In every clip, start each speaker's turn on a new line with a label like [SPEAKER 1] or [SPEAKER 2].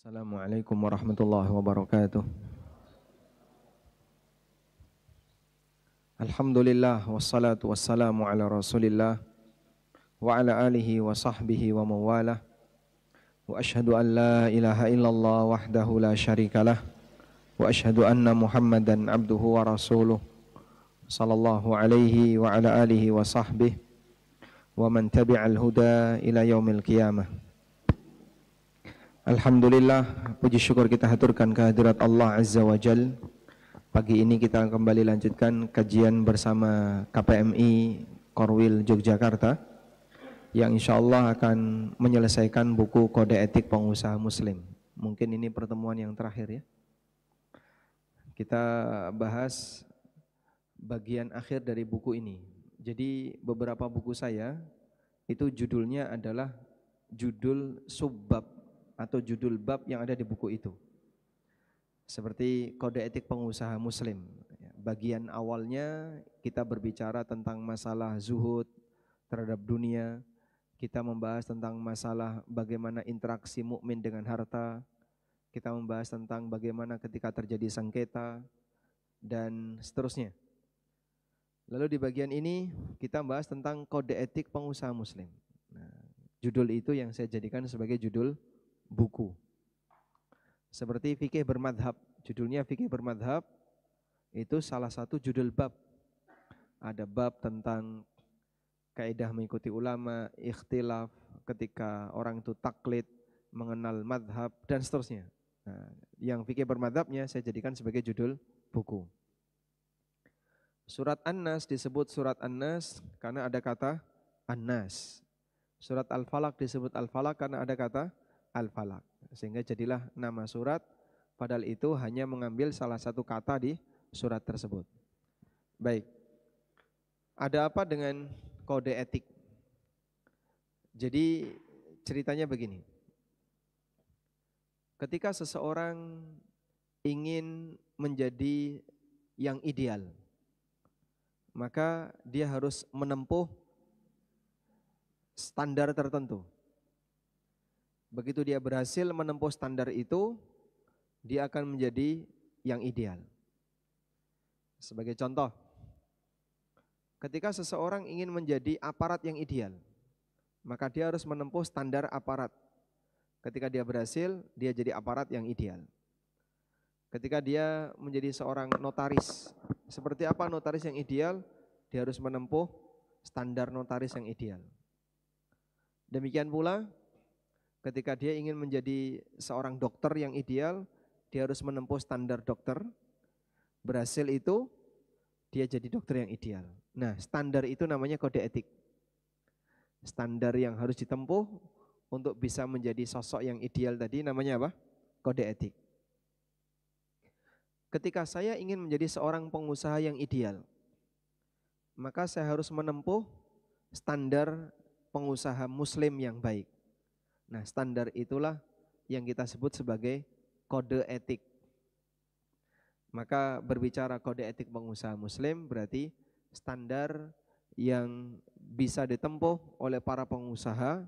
[SPEAKER 1] Assalamualaikum warahmatullahi wabarakatuh. Alhamdulillah wassalatu wassalamu ala Rasulillah wa ala alihi wa sahbihi wa mawalah. Wa ashhadu an la ilaha illallah wahdahu la syarikalah wa ashhadu anna Muhammadan abduhu wa rasuluh sallallahu alaihi wa ala alihi wa sahbihi wa man tabi'al huda ila yaumil qiyamah. Alhamdulillah, puji syukur kita haturkan kehadirat Allah Azza wa Jal. Pagi ini kita kembali lanjutkan kajian bersama KPMI Korwil Yogyakarta yang insya Allah akan menyelesaikan buku Kode Etik Pengusaha Muslim. Mungkin ini pertemuan yang terakhir ya. Kita bahas bagian akhir dari buku ini. Jadi beberapa buku saya itu judulnya adalah judul subbab atau judul bab yang ada di buku itu. Seperti Kode Etik Pengusaha Muslim. Bagian awalnya kita berbicara tentang masalah zuhud terhadap dunia. Kita membahas tentang masalah bagaimana interaksi mukmin dengan harta. Kita membahas tentang bagaimana ketika terjadi sengketa dan seterusnya. Lalu di bagian ini kita bahas tentang Kode Etik Pengusaha Muslim. Nah, judul itu yang saya jadikan sebagai judul buku. Seperti fikih bermadhab, judulnya fikih bermadhab, itu salah satu judul bab. Ada bab tentang kaidah mengikuti ulama, ikhtilaf ketika orang itu taklid, mengenal madhab, dan seterusnya. Nah, yang fikih bermadhabnya saya jadikan sebagai judul buku. Surat An-Nas disebut surat An-Nas karena ada kata An-Nas. Surat Al-Falaq disebut Al-Falaq karena ada kata Al-Falaq, sehingga jadilah nama surat, padahal itu hanya mengambil salah satu kata di surat tersebut. Baik, ada apa dengan kode etik? Jadi ceritanya begini, ketika seseorang ingin menjadi yang ideal, maka dia harus menempuh standar tertentu. Begitu dia berhasil menempuh standar itu, dia akan menjadi yang ideal. Sebagai contoh, ketika seseorang ingin menjadi aparat yang ideal, maka dia harus menempuh standar aparat. Ketika dia berhasil, dia jadi aparat yang ideal. Ketika dia menjadi seorang notaris, seperti apa notaris yang ideal? Dia harus menempuh standar notaris yang ideal. Demikian pula ketika dia ingin menjadi seorang dokter yang ideal, dia harus menempuh standar dokter. Berhasil itu, dia jadi dokter yang ideal. Nah, standar itu namanya kode etik. Standar yang harus ditempuh untuk bisa menjadi sosok yang ideal tadi namanya apa? Kode etik. Ketika saya ingin menjadi seorang pengusaha yang ideal, maka saya harus menempuh standar pengusaha muslim yang baik. Nah, standar itulah yang kita sebut sebagai kode etik. Maka berbicara kode etik pengusaha muslim berarti standar yang bisa ditempuh oleh para pengusaha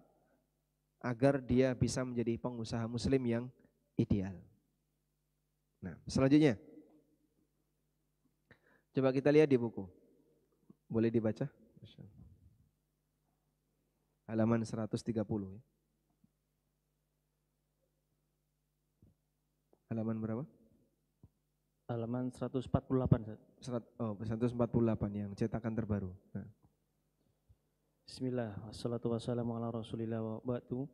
[SPEAKER 1] agar dia bisa menjadi pengusaha muslim yang ideal. Nah, selanjutnya coba kita lihat di buku. Boleh dibaca? Halaman 130 ya. Halaman berapa?
[SPEAKER 2] Halaman 148.
[SPEAKER 1] 148 yang cetakan terbaru. Nah.
[SPEAKER 2] Bismillah, wassalatu wassalamu ala rasulillah wa ba'du.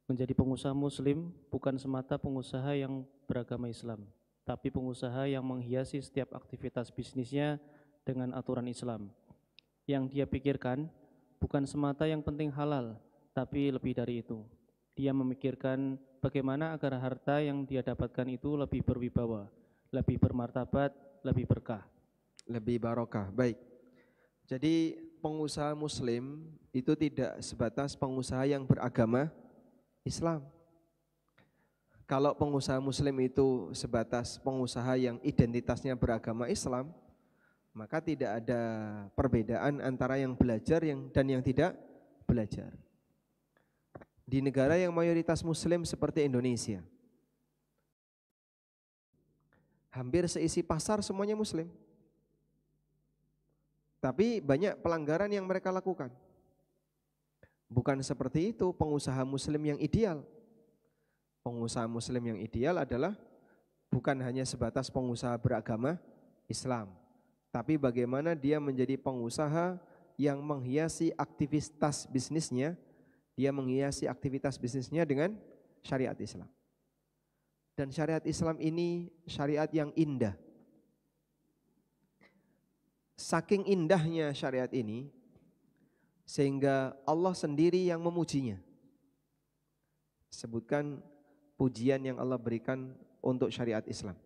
[SPEAKER 2] Menjadi pengusaha muslim bukan semata pengusaha yang beragama Islam, tapi pengusaha yang menghiasi setiap aktivitas bisnisnya dengan aturan Islam. Yang dia pikirkan bukan semata yang penting halal, tapi lebih dari itu. Dia memikirkan bagaimana agar harta yang dia dapatkan itu lebih berwibawa, lebih bermartabat, lebih berkah.
[SPEAKER 1] Lebih barokah, baik. Jadi pengusaha muslim itu tidak sebatas pengusaha yang beragama Islam. Kalau pengusaha muslim itu sebatas pengusaha yang identitasnya beragama Islam, maka tidak ada perbedaan antara yang belajar dan yang tidak belajar. Di negara yang mayoritas muslim seperti Indonesia, Hampir seisi pasar semuanya muslim. Tapi banyak pelanggaran yang mereka lakukan. Bukan seperti itu pengusaha muslim yang ideal. Pengusaha muslim yang ideal adalah bukan hanya sebatas pengusaha beragama Islam, tapi bagaimana dia menjadi pengusaha yang menghiasi aktivitas bisnisnya, dengan syariat Islam. Dan syariat Islam ini syariat yang indah. Saking indahnya syariat ini, sehingga Allah sendiri yang memujinya. Sebutkan pujian yang Allah berikan untuk syariat Islam.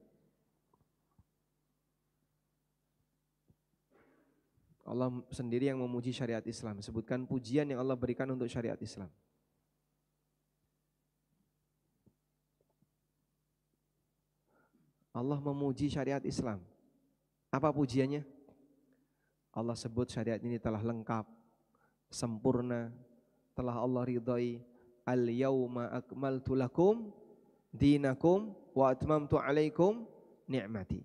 [SPEAKER 1] Allah sendiri yang memuji syariat Islam. Sebutkan pujian yang Allah berikan untuk syariat Islam. Allah memuji syariat Islam. Apa pujiannya? Allah sebut syariat ini telah lengkap, sempurna, telah Allah ridhai. Al-yawma akmaltu lakum dinakum wa atmamtu alaikum ni'mati.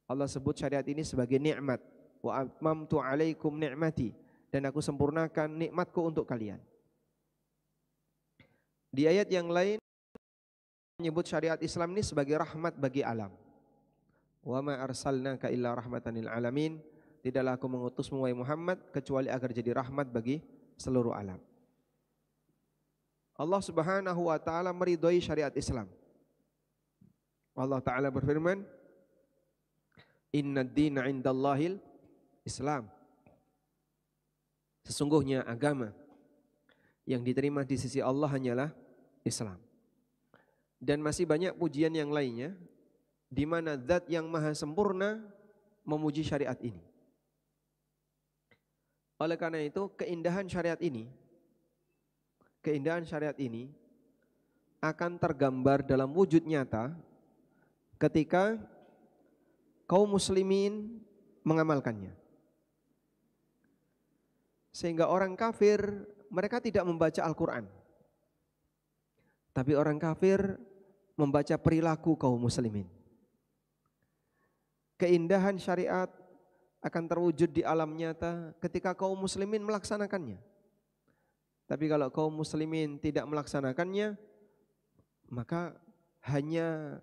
[SPEAKER 1] Allah sebut syariat ini sebagai nikmat. Wa atmamtu alaikum ni'mati, dan aku sempurnakan nikmatku untuk kalian. Di ayat yang lain menyebut syariat Islam ini sebagai rahmat bagi alam. Wa ma arsalnaka illa rahmatan lil alamin. Tidaklah aku mengutusmu wahai Muhammad kecuali agar jadi rahmat bagi seluruh alam. Allah Subhanahu wa taala meridhai syariat Islam. Allah taala berfirman, "Innad dina 'indallahil Islam." Sesungguhnya agama yang diterima di sisi Allah hanyalah Islam. Dan masih banyak pujian yang lainnya di mana zat yang maha sempurna memuji syariat ini. Oleh karena itu keindahan syariat ini akan tergambar dalam wujud nyata ketika kaum muslimin mengamalkannya. Sehingga orang kafir mereka tidak membaca Al-Quran, tapi orang kafir membaca perilaku kaum muslimin. Keindahan syariat akan terwujud di alam nyata ketika kaum muslimin melaksanakannya. Tapi kalau kaum muslimin tidak melaksanakannya, maka hanya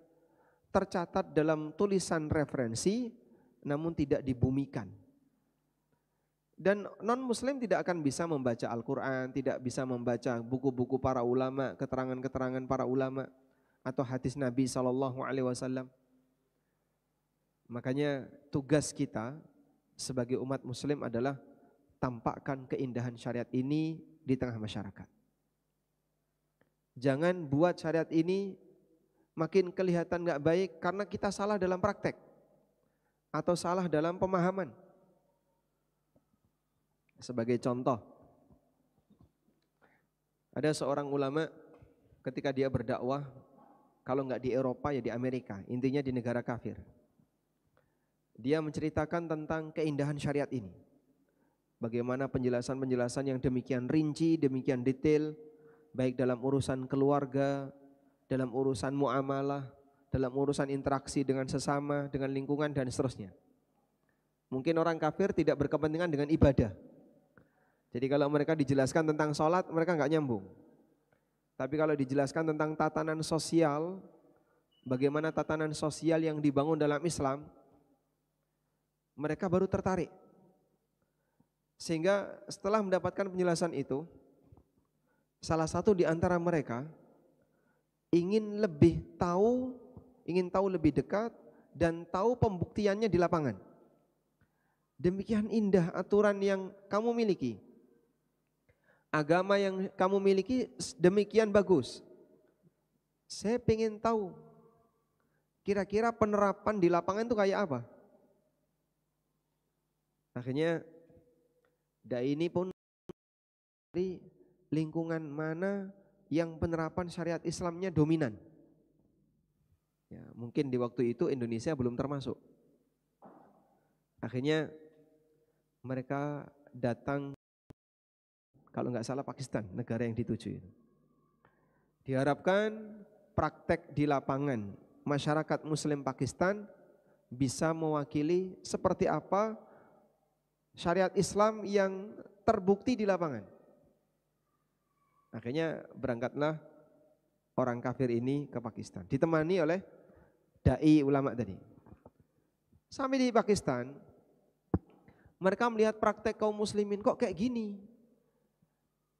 [SPEAKER 1] tercatat dalam tulisan referensi namun tidak dibumikan. Dan non-muslim tidak akan bisa membaca Al-Quran, tidak bisa membaca buku-buku para ulama, keterangan-keterangan para ulama, atau hadis Nabi SAW. Makanya tugas kita sebagai umat muslim adalah tampakkan keindahan syariat ini di tengah masyarakat. Jangan buat syariat ini makin kelihatan gak baik karena kita salah dalam praktek atau salah dalam pemahaman. Sebagai contoh, ada seorang ulama ketika dia berdakwah, kalau nggak di Eropa ya di Amerika, intinya di negara kafir. Dia menceritakan tentang keindahan syariat ini. Bagaimana penjelasan-penjelasan yang demikian rinci, demikian detail, baik dalam urusan keluarga, dalam urusan muamalah, dalam urusan interaksi dengan sesama, dengan lingkungan dan seterusnya. Mungkin orang kafir tidak berkepentingan dengan ibadah. Jadi kalau mereka dijelaskan tentang sholat, mereka nggak nyambung. Tapi kalau dijelaskan tentang tatanan sosial, bagaimana tatanan sosial yang dibangun dalam Islam, mereka baru tertarik. Sehingga setelah mendapatkan penjelasan itu, salah satu di antara mereka ingin tahu lebih dekat dan tahu pembuktiannya di lapangan. Demikian indah aturan yang kamu miliki. Agama yang kamu miliki demikian bagus. Saya ingin tahu kira-kira penerapan di lapangan itu kayak apa. Akhirnya dai ini pun dari lingkungan mana yang penerapan syariat Islamnya dominan. Ya, mungkin di waktu itu Indonesia belum termasuk. Akhirnya mereka datang, kalau nggak salah Pakistan, negara yang dituju itu. Diharapkan praktek di lapangan masyarakat Muslim Pakistan bisa mewakili seperti apa syariat Islam yang terbukti di lapangan. Akhirnya berangkatlah orang kafir ini ke Pakistan, ditemani oleh dai ulama tadi. Sampai di Pakistan, mereka melihat praktek kaum muslimin kok kayak gini.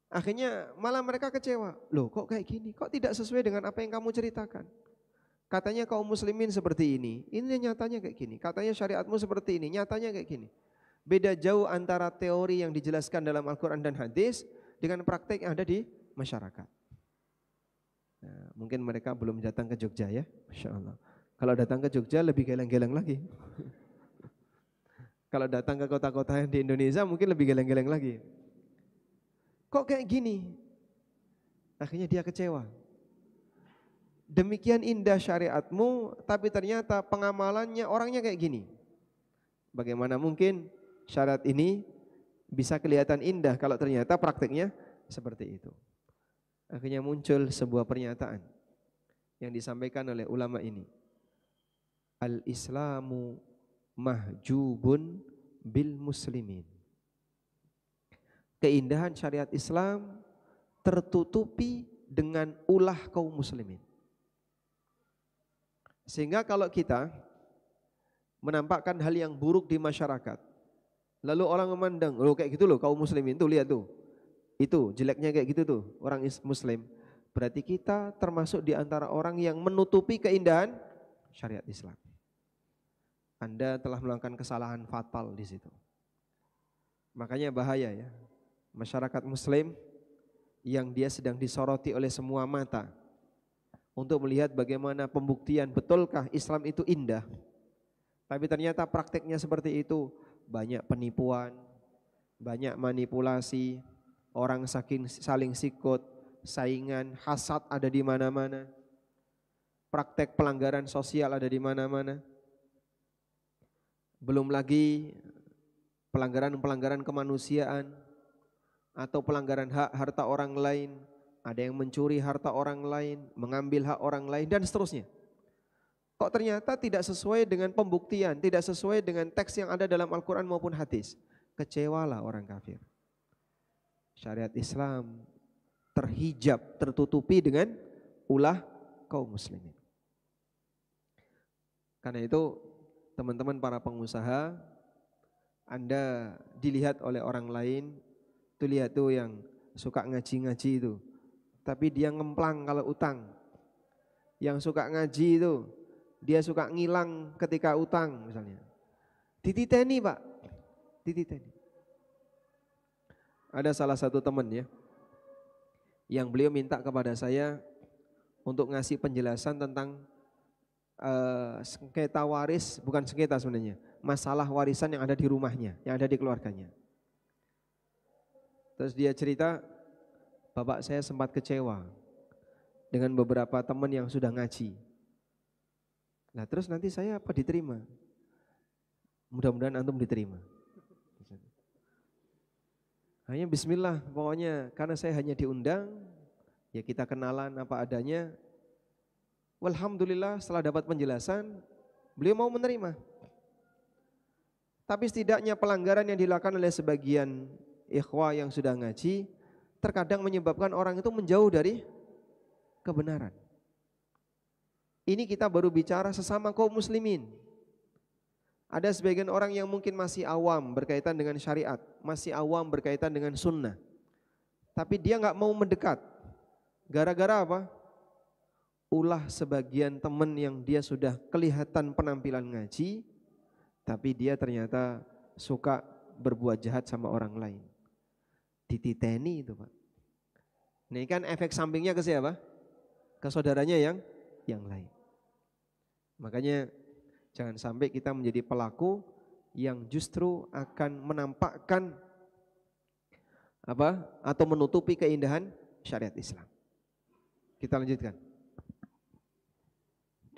[SPEAKER 1] Akhirnya malah mereka kecewa. Loh kok kayak gini? Kok tidak sesuai dengan apa yang kamu ceritakan? Katanya kaum muslimin seperti ini nyatanya kayak gini. Katanya syariatmu seperti ini, nyatanya kayak gini. Beda jauh antara teori yang dijelaskan dalam Al-Quran dan hadis dengan praktek yang ada di masyarakat. Nah, mungkin mereka belum datang ke Jogja ya, Masya Allah. Kalau datang ke Jogja lebih geleng-geleng lagi. Kalau datang ke kota-kota yang di Indonesia mungkin lebih geleng-geleng lagi. Kok kayak gini? Akhirnya dia kecewa. Demikian indah syariatmu, tapi ternyata pengamalannya orangnya kayak gini. Bagaimana mungkin syariat ini bisa kelihatan indah kalau ternyata praktiknya seperti itu? Akhirnya muncul sebuah pernyataan yang disampaikan oleh ulama ini. Al-Islamu mahjubun bil muslimin. Keindahan syariat Islam tertutupi dengan ulah kaum muslimin. Sehingga kalau kita menampakkan hal yang buruk di masyarakat, lalu orang memandang, loh kayak gitu loh kaum muslimin tuh, lihat tuh, itu jeleknya kayak gitu tuh orang muslim. Berarti kita termasuk di antara orang yang menutupi keindahan syariat Islam. Anda telah melakukan kesalahan fatal di situ. Makanya bahaya ya. Masyarakat muslim yang dia sedang disoroti oleh semua mata untuk melihat bagaimana pembuktian betulkah Islam itu indah, tapi ternyata prakteknya seperti itu, banyak penipuan, banyak manipulasi, orang saling sikut, saingan, hasad ada di mana-mana, praktek pelanggaran sosial ada di mana-mana, belum lagi pelanggaran-pelanggaran kemanusiaan atau pelanggaran hak harta orang lain, ada yang mencuri harta orang lain, mengambil hak orang lain dan seterusnya. Kok ternyata tidak sesuai dengan pembuktian, tidak sesuai dengan teks yang ada dalam Al-Quran maupun hadis. Kecewalah orang kafir. Syariat Islam terhijab, tertutupi dengan ulah kaum muslimin. Karena itu teman-teman para pengusaha, Anda dilihat oleh orang lain, tuh lihat tuh yang suka ngaji-ngaji itu, tapi dia ngemplang kalau utang. Yang suka ngaji itu, dia suka ngilang ketika utang misalnya. Dititeni Pak, dititeni. Ada salah satu teman ya, yang beliau minta kepada saya untuk ngasih penjelasan tentang sengketa waris, bukan sengketa sebenarnya, masalah warisan yang ada di rumahnya, yang ada di keluarganya. Terus dia cerita, bapak saya sempat kecewa dengan beberapa teman yang sudah ngaji. Nah terus nanti saya apa diterima? Mudah-mudahan antum diterima. Hanya bismillah, pokoknya karena saya hanya diundang, ya kita kenalan apa adanya. Walhamdulillah setelah dapat penjelasan, beliau mau menerima. Tapi setidaknya pelanggaran yang dilakukan oleh sebagian ikhwah yang sudah ngaji terkadang menyebabkan orang itu menjauh dari kebenaran. Ini kita baru bicara sesama kaum muslimin. Ada sebagian orang yang mungkin masih awam berkaitan dengan syariat, masih awam berkaitan dengan sunnah, tapi dia nggak mau mendekat. Gara-gara apa? Ulah sebagian teman yang dia sudah kelihatan penampilan ngaji, tapi dia ternyata suka berbuat jahat sama orang lain. Dititeni itu Pak. Ini kan efek sampingnya ke siapa? Ke saudaranya yang lain. Makanya jangan sampai kita menjadi pelaku yang justru akan menampakkan apa? Atau menutupi keindahan syariat Islam. Kita lanjutkan.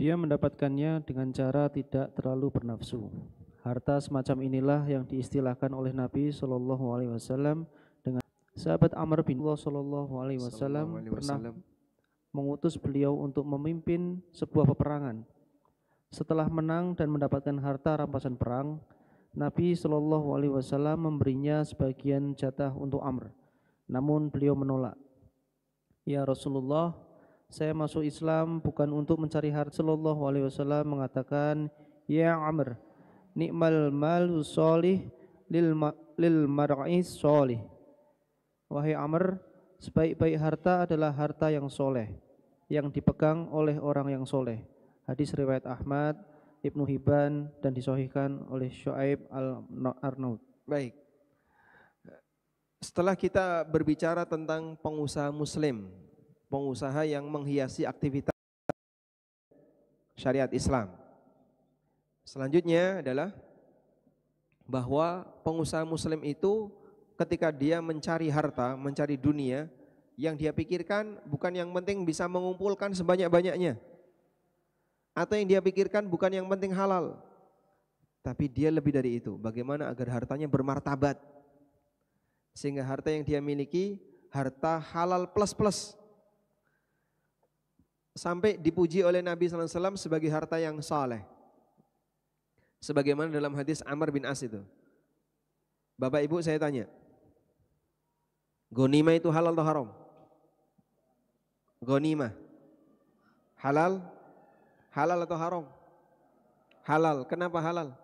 [SPEAKER 2] Dia mendapatkannya dengan cara tidak terlalu bernafsu. Harta semacam inilah yang diistilahkan oleh Nabi SAW dengan sahabat Amr bin Allah SAW pernah mengutus beliau untuk memimpin sebuah peperangan. Setelah menang dan mendapatkan harta rampasan perang, Nabi Shallallahu Alaihi Wasallam memberinya sebagian jatah untuk Amr. Namun beliau menolak. Ya Rasulullah, saya masuk Islam bukan untuk mencari harta. Shallallahu Alaihi Wasallam mengatakan, Ya Amr, nikmal malu solih lil mar'is solih. Wahai Amr, sebaik-baik harta adalah harta yang soleh, yang dipegang oleh orang yang soleh. Hadis riwayat Ahmad, Ibnu Hibban, dan disahihkan oleh Syuaib al-Arnaud.
[SPEAKER 1] Baik. Setelah kita berbicara tentang pengusaha muslim, pengusaha yang menghiasi aktivitas syariat Islam, selanjutnya adalah bahwa pengusaha muslim itu ketika dia mencari harta, mencari dunia, yang dia pikirkan bukan yang penting bisa mengumpulkan sebanyak-banyaknya, atau yang dia pikirkan bukan yang penting halal, tapi dia lebih dari itu, bagaimana agar hartanya bermartabat, sehingga harta yang dia miliki harta halal plus, sampai dipuji oleh Nabi SAW sebagai harta yang saleh. Sebagaimana dalam hadis Amr bin As itu. Bapak Ibu saya tanya, ghanimah itu halal atau haram? Ghanimah halal? Halal atau haram? Halal. Kenapa halal?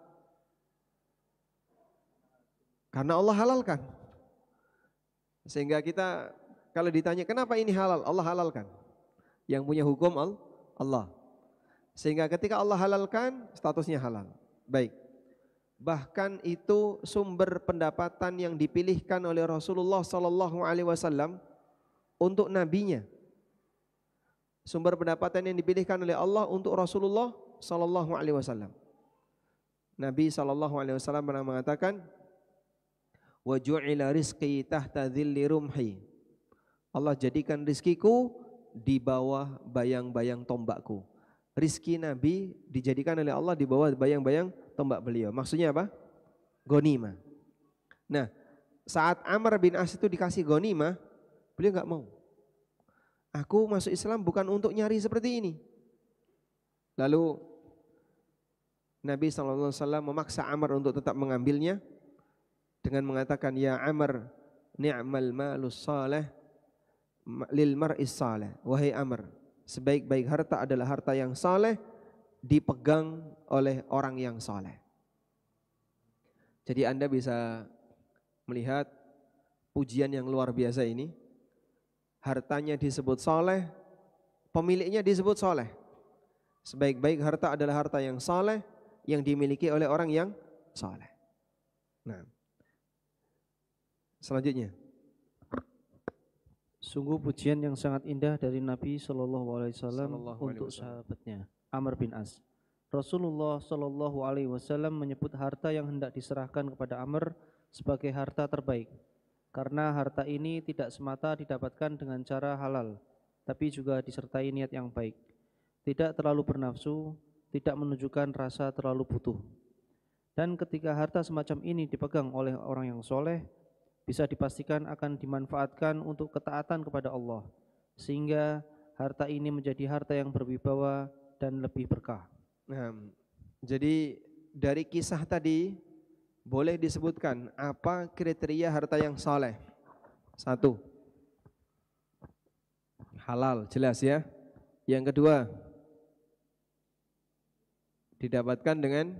[SPEAKER 1] Karena Allah halalkan. Sehingga kita kalau ditanya kenapa ini halal, Allah halalkan. Yang punya hukum Allah. Sehingga ketika Allah halalkan, statusnya halal. Baik. Bahkan itu sumber pendapatan yang dipilihkan oleh Rasulullah SAW untuk nabinya. Sumber pendapatan yang dipilihkan oleh Allah untuk Rasulullah SAW. Nabi SAW pernah mengatakan, wa ju'ila rizqi tahta dhilli rumhi. Allah jadikan rizkiku di bawah bayang-bayang tombakku. Rizki Nabi dijadikan oleh Allah di bawah bayang-bayang tombak beliau. Maksudnya apa? Ghanimah. Nah, saat Amr bin As itu dikasih ghanimah, beliau enggak mau. Aku masuk Islam bukan untuk nyari seperti ini. Lalu Nabi SAW memaksa Amr untuk tetap mengambilnya dengan mengatakan, ya Amr, ni'mal malus salih lil mar'is salih. Wahai Amr, sebaik-baik harta adalah harta yang saleh dipegang oleh orang yang saleh. Jadi Anda bisa melihat pujian yang luar biasa ini. Hartanya disebut saleh, pemiliknya disebut saleh. Sebaik-baik harta adalah harta yang saleh yang dimiliki oleh orang yang saleh. Nah, selanjutnya,
[SPEAKER 2] sungguh pujian yang sangat indah dari Nabi Shallallahu Alaihi Wasallam untuk sahabatnya Amr bin As. Rasulullah Shallallahu Alaihi Wasallam menyebut harta yang hendak diserahkan kepada Amr sebagai harta terbaik, karena harta ini tidak semata didapatkan dengan cara halal, tapi juga disertai niat yang baik. Tidak terlalu bernafsu, tidak menunjukkan rasa terlalu butuh. Dan ketika harta semacam ini dipegang oleh orang yang soleh, bisa dipastikan akan dimanfaatkan untuk ketaatan kepada Allah, sehingga harta ini menjadi harta yang berwibawa dan lebih berkah.
[SPEAKER 1] Nah, jadi dari kisah tadi boleh disebutkan apa kriteria harta yang saleh? 1, halal, jelas ya. Yang kedua, didapatkan dengan,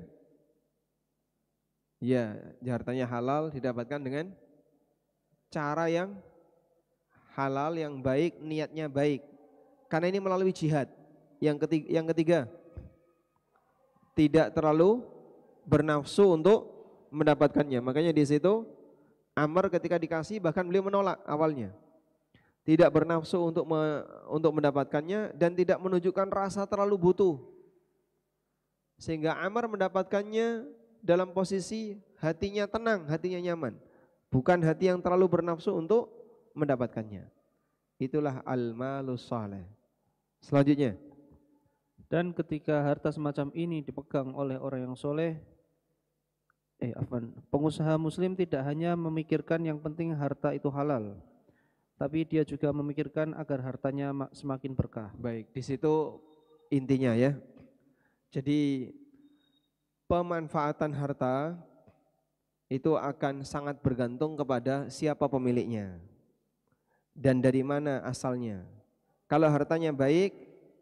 [SPEAKER 1] ya, hartanya halal, didapatkan dengan cara yang halal, yang baik, niatnya baik. Karena ini melalui jihad. Yang ketiga, tidak terlalu bernafsu untuk mendapatkannya. Makanya di situ Amr ketika dikasih bahkan beliau menolak awalnya. Tidak bernafsu untuk mendapatkannya dan tidak menunjukkan rasa terlalu butuh. Sehingga Amr mendapatkannya dalam posisi hatinya tenang, hatinya nyaman. Bukan hati yang terlalu bernafsu untuk mendapatkannya. Itulah al-malus saleh. Selanjutnya,
[SPEAKER 2] dan ketika harta semacam ini dipegang oleh orang yang soleh, pengusaha muslim tidak hanya memikirkan yang penting harta itu halal, tapi dia juga memikirkan agar hartanya semakin berkah.
[SPEAKER 1] Baik, di situ intinya ya. Jadi pemanfaatan harta itu akan sangat bergantung kepada siapa pemiliknya dan dari mana asalnya. Kalau hartanya baik,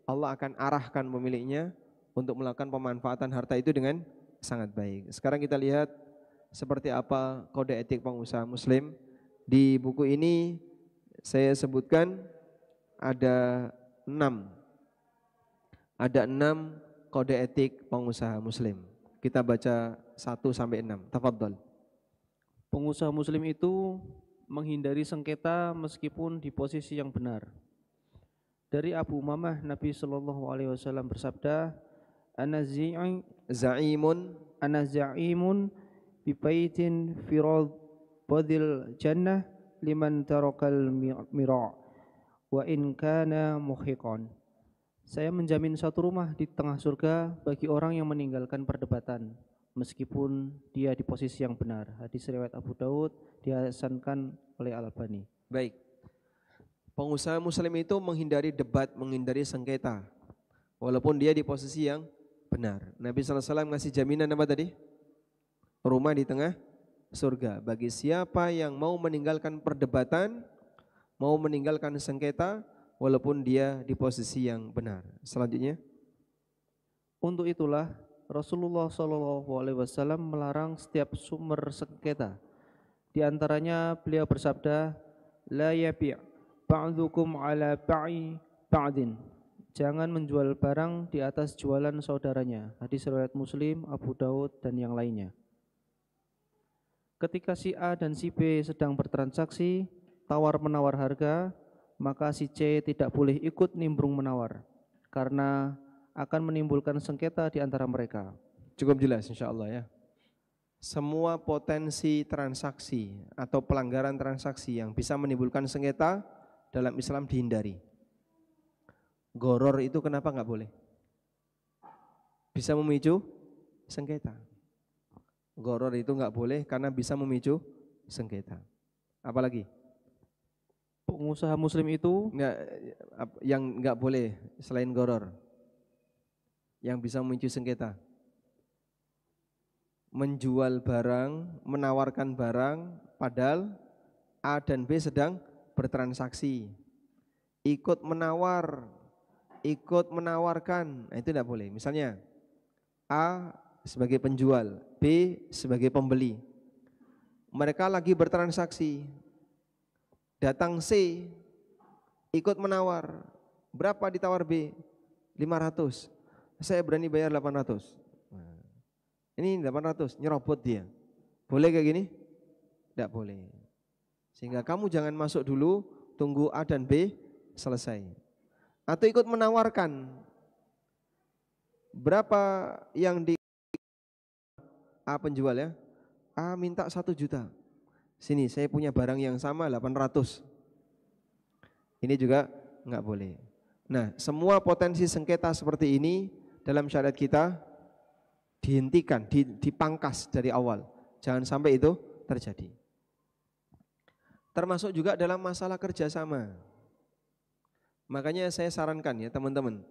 [SPEAKER 1] Allah akan arahkan pemiliknya untuk melakukan pemanfaatan harta itu dengan sangat baik. Sekarang kita lihat seperti apa kode etik pengusaha muslim. Di buku ini saya sebutkan ada 6 kode etik pengusaha muslim. Kita baca 1 sampai 6. Tafadhol.
[SPEAKER 2] Pengusaha muslim itu menghindari sengketa meskipun di posisi yang benar. Dari Abu Umamah, Nabi Shallallahu Alaihi Wasallam bersabda, "Ana za'imun bi baitin fi radil jannah liman tarakal mira' wa in kana muhiqan." Saya menjamin satu rumah di tengah surga bagi orang yang meninggalkan perdebatan meskipun dia di posisi yang benar. Hadis riwayat Abu Daud, dihasankan oleh Al-Albani.
[SPEAKER 1] Baik. Pengusaha muslim itu menghindari debat, menghindari sengketa walaupun dia di posisi yang benar. Nabi SAW ngasih jaminan apa tadi? Rumah di tengah surga bagi siapa yang mau meninggalkan perdebatan, mau meninggalkan sengketa walaupun dia di posisi yang benar. Selanjutnya,
[SPEAKER 2] untuk itulah Rasulullah SAW melarang setiap sumber sengketa. Di antaranya beliau bersabda, "La yabi' ba'dukum ala ba'i ba'din." Jangan menjual barang di atas jualan saudaranya. Hadis riwayat Muslim, Abu Daud dan yang lainnya. Ketika si A dan si B sedang bertransaksi tawar-menawar harga, maka si C tidak boleh ikut nimbrung menawar karena akan menimbulkan sengketa di antara mereka.
[SPEAKER 1] Cukup jelas insyaallah ya. Semua potensi transaksi atau pelanggaran transaksi yang bisa menimbulkan sengketa dalam Islam dihindari. Goror itu kenapa nggak boleh? Bisa memicu sengketa. Goror itu nggak boleh karena bisa memicu sengketa. Apalagi?
[SPEAKER 2] Pengusaha muslim itu
[SPEAKER 1] yang nggak boleh selain goror, yang bisa memicu sengketa. Menjual barang, menawarkan barang, padahal A dan B sedang bertransaksi. Ikut menawar, ikut menawarkan, nah itu tidak boleh. Misalnya A sebagai penjual, B sebagai pembeli. Mereka lagi bertransaksi. Datang C, ikut menawar. Berapa ditawar B? 500. Saya berani bayar 800. Nah, ini 800, nyerobot dia. Boleh kayak gini? Tidak boleh. Sehingga kamu jangan masuk dulu, tunggu A dan B selesai. Atau ikut menawarkan. Berapa yang di A penjual ya? A minta 1 juta. Sini saya punya barang yang sama 800. Ini juga enggak boleh. Nah, semua potensi sengketa seperti ini dalam syariat kita dihentikan, dipangkas dari awal. Jangan sampai itu terjadi. Termasuk juga dalam masalah kerjasama. Makanya saya sarankan ya teman-teman,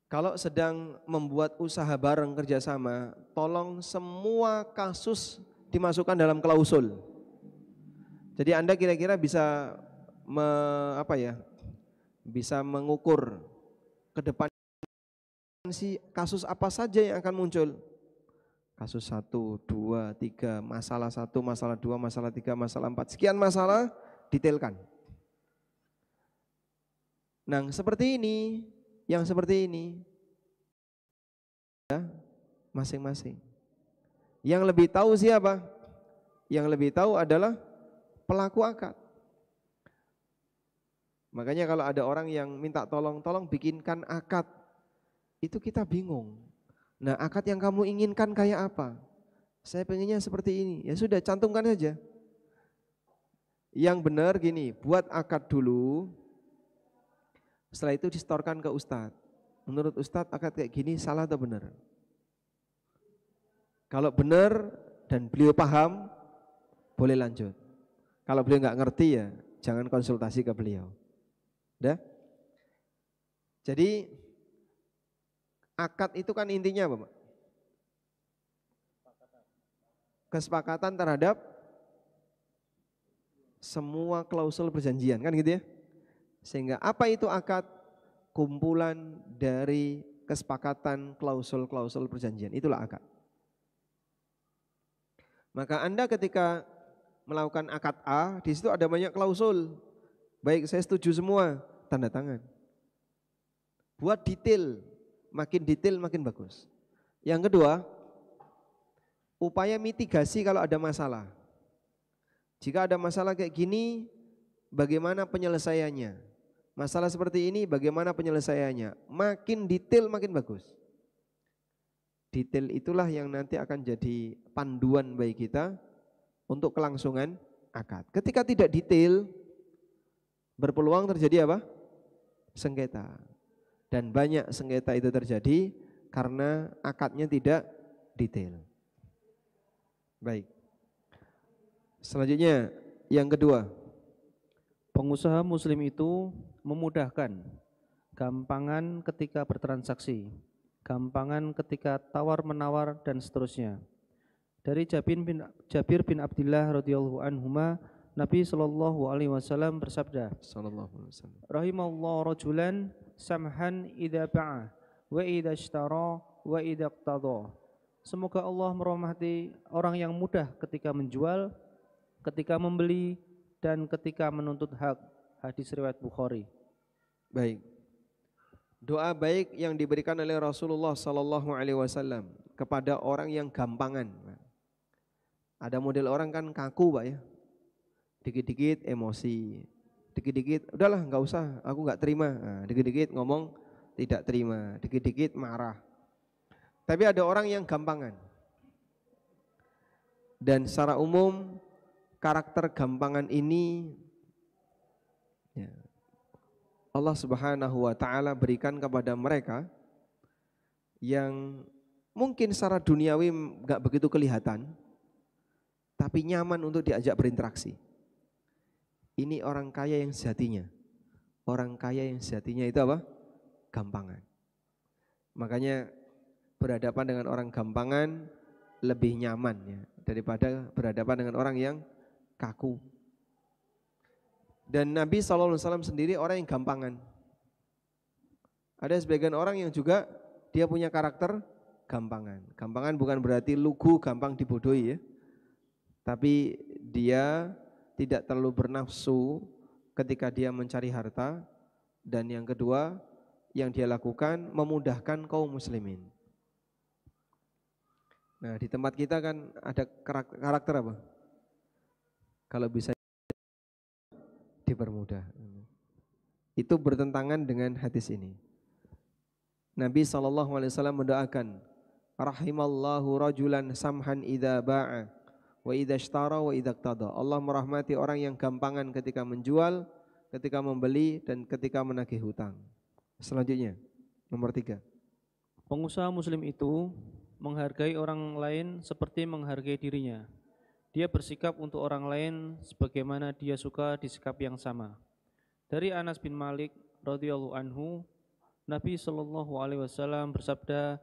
[SPEAKER 1] kalau sedang membuat usaha bareng kerjasama, tolong semua kasus dimasukkan dalam klausul. Jadi Anda kira-kira bisa bisa mengukur ke depan kasus apa saja yang akan muncul. Kasus 1, 2, 3, masalah 1, masalah 2, masalah 3, masalah 4, sekian masalah detailkan. Nah, seperti ini, yang seperti ini ya, masing-masing. Yang lebih tahu siapa? Yang lebih tahu adalah pelaku akad. Makanya kalau ada orang yang minta tolong bikinkan akad, itu kita bingung. Nah, akad yang kamu inginkan kayak apa? Saya pengennya seperti ini. Ya sudah, cantumkan saja. Yang benar gini, buat akad dulu, setelah itu distorkan ke ustadz. Menurut ustadz akad kayak gini salah atau benar? Kalau benar dan beliau paham, boleh lanjut. Kalau beliau nggak ngerti ya jangan konsultasi ke beliau. Udah? Jadi Akad itu kan intinya apa, Pak? Kesepakatan terhadap semua klausul perjanjian, kan gitu ya. Sehingga apa itu akad? Kumpulan dari kesepakatan klausul-klausul perjanjian, itulah akad. Maka Anda ketika melakukan akad A, di situ ada banyak klausul. Baik, saya setuju semua, tanda tangan. Buat detail, makin bagus. Yang kedua, upaya mitigasi kalau ada masalah. Jika ada masalah kayak gini, bagaimana penyelesaiannya? Masalah seperti ini bagaimana penyelesaiannya? Makin detail makin bagus. Detail itulah yang nanti akan jadi panduan bagi kita untuk kelangsungan akad. Ketika tidak detail, berpeluang terjadi apa? Sengketa. Dan banyak sengketa itu terjadi karena akadnya tidak detail. Baik. Selanjutnya yang kedua,
[SPEAKER 2] Pengusaha muslim itu memudahkan, gampangan ketika bertransaksi, gampangan ketika tawar-menawar dan seterusnya. Dari Jabir bin Abdullah radhiyallahu anhuma, Nabi sallallahu alaihi wasallam bersabda,
[SPEAKER 1] sallallahu alaihi wasallam,
[SPEAKER 2] rahimallahu rajulan samhan idza ba'a wa idza ishtara wa idza iqtada. Semoga Allah merahmati orang yang mudah ketika menjual, ketika membeli, dan ketika menuntut hak. Hadis riwayat Bukhari.
[SPEAKER 1] Baik. Doa baik yang diberikan oleh Rasulullah sallallahu alaihi wasallam kepada orang yang gampangan. Ada model orang kan kaku, Pak ya. Dikit-dikit emosi. Dikit-dikit udahlah enggak usah, aku enggak terima. Nah, dikit-dikit ngomong tidak terima, dikit-dikit marah. Tapi ada orang yang gampangan. Dan secara umum karakter gampangan ini ya, Allah Subhanahu wa taala berikan kepada mereka yang mungkin secara duniawi enggak begitu kelihatan, tapi nyaman untuk diajak berinteraksi. Ini orang kaya yang sejatinya. Orang kaya yang sejatinya itu apa? Gampangan. Makanya berhadapan dengan orang gampangan lebih nyaman ya, daripada berhadapan dengan orang yang kaku. Dan Nabi SAW sendiri orang yang gampangan. Ada sebagian orang yang juga dia punya karakter gampangan. Gampangan bukan berarti lugu, gampang dibodohi ya. Tapi dia tidak terlalu bernafsu ketika dia mencari harta. Dan yang kedua yang dia lakukan memudahkan kaum muslimin. Nah di tempat kita kan ada karakter apa? Kalau bisa dipermudah. Itu bertentangan dengan hadis ini. Nabi SAW mendoakan, rahimallahu rajulan samhan idza ba'a wa idza ishtara wa idza iqtada. Allah merahmati orang yang gampangan ketika menjual, ketika membeli, dan ketika menagih hutang. Selanjutnya, nomor 3.
[SPEAKER 2] Pengusaha muslim itu menghargai orang lain seperti menghargai dirinya. Dia bersikap untuk orang lain sebagaimana dia suka disikap yang sama. Dari Anas bin Malik radhiyallahu anhu, Nabi sallallahu alaihi wasallam bersabda,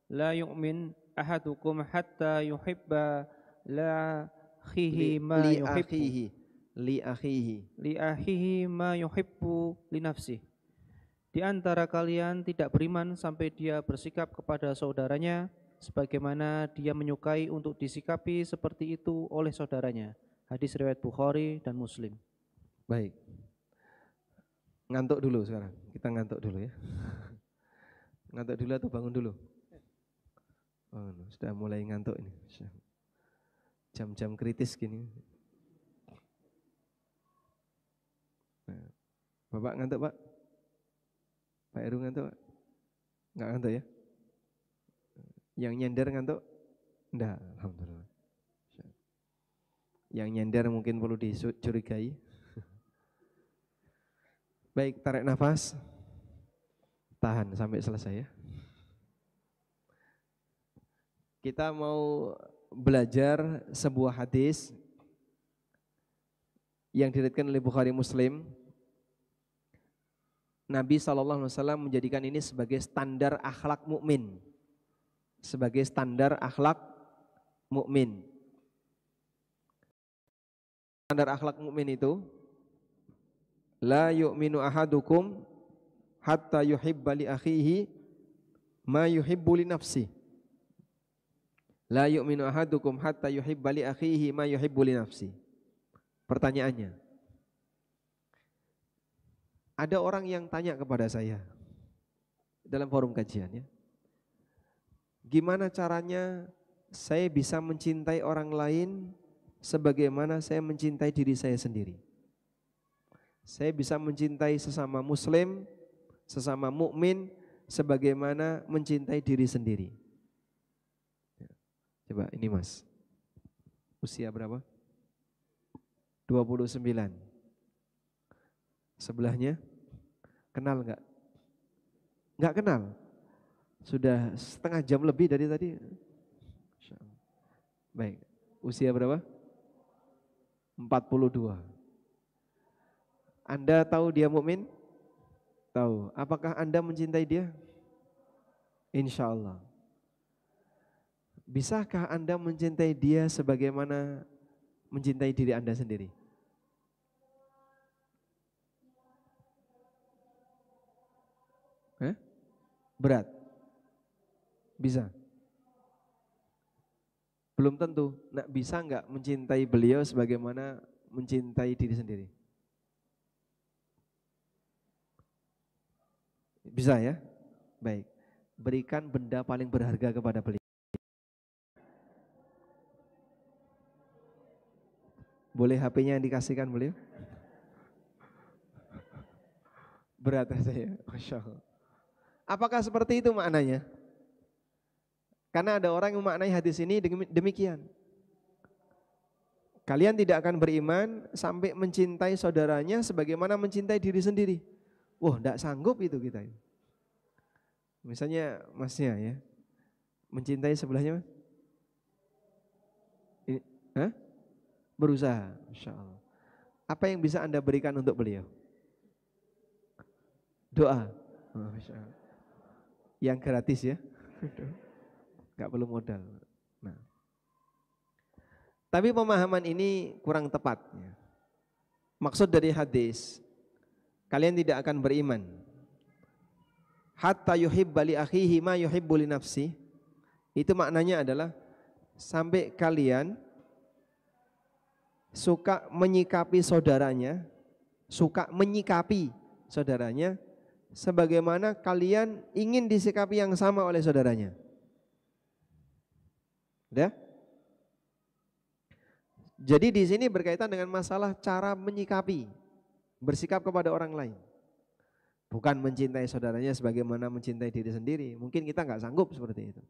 [SPEAKER 2] la yu'min ahadukum hatta yuhibba la akhihi ma yuhibbu li akhihi ma yuhibbu li nafsihi. Di antara kalian tidak beriman sampai dia bersikap kepada saudaranya sebagaimana dia menyukai untuk disikapi seperti itu oleh saudaranya. Hadis riwayat Bukhari dan Muslim.
[SPEAKER 1] Baik. Ngantuk dulu sekarang. Kita ngantuk dulu ya. Ngantuk dulu atau bangun dulu? Oh, sudah mulai ngantuk ini. Jam-jam kritis gini. Nah, Bapak ngantuk, Pak? Pak Heru ngantuk, Pak? Enggak ngantuk ya? Yang nyender ngantuk? Enggak, alhamdulillah. Yang nyender mungkin perlu dicurigai. Baik, tarik nafas. Tahan sampai selesai ya. Kita mau belajar sebuah hadis yang diriwayatkan oleh Bukhari Muslim Nabi SAW menjadikan ini sebagai standar akhlak mukmin, sebagai standar akhlak mukmin. Standar akhlak mukmin itu, la yu'minu ahadukum hatta yuhibba li akhihi ma yuhibbu li nafsi. La yu'minu ahadukum hatta yuhibba li akhihi ma yuhibbu li nafsi. Pertanyaannya, ada orang yang tanya kepada saya dalam forum kajian, ya, gimana caranya saya bisa mencintai orang lain sebagaimana saya mencintai diri saya sendiri? Saya bisa mencintai sesama muslim, sesama mukmin sebagaimana mencintai diri sendiri. Coba ini Mas, usia berapa? 29. Sebelahnya kenal enggak? Enggak kenal. Sudah setengah jam lebih dari tadi. Baik, usia berapa? 42. Anda tahu dia mukmin? Tahu. Apakah Anda mencintai dia? Insya Allah. Bisakah Anda mencintai dia sebagaimana mencintai diri Anda sendiri? Berat? Bisa? Belum tentu. Nah, bisa enggak mencintai beliau sebagaimana mencintai diri sendiri? Bisa ya? Baik. Berikan benda paling berharga kepada beliau. Boleh HP-nya yang dikasihkan beliau? Berat saya, Masya Allah. Apakah seperti itu maknanya? Karena ada orang yang memaknai hadis ini demikian. Kalian tidak akan beriman sampai mencintai saudaranya sebagaimana mencintai diri sendiri. Wah, tidak sanggup itu kita. Misalnya masnya ya, mencintai sebelahnya mas? Hah? Berusaha, Masya Allah. Apa yang bisa Anda berikan untuk beliau? Doa. Oh, Masya Allah. Yang gratis ya, nggak perlu modal. Nah, tapi pemahaman ini kurang tepat. Maksud dari hadis, kalian tidak akan beriman hatta yuhibba li akhihi ma yuhibbu li nafsi. Itu maknanya adalah sampai kalian suka menyikapi saudaranya, sebagaimana kalian ingin disikapi yang sama oleh saudaranya. Udah? Jadi di sini berkaitan dengan masalah cara menyikapi, bersikap kepada orang lain. Bukan mencintai saudaranya sebagaimana mencintai diri sendiri. Mungkin kita nggak sanggup seperti itu.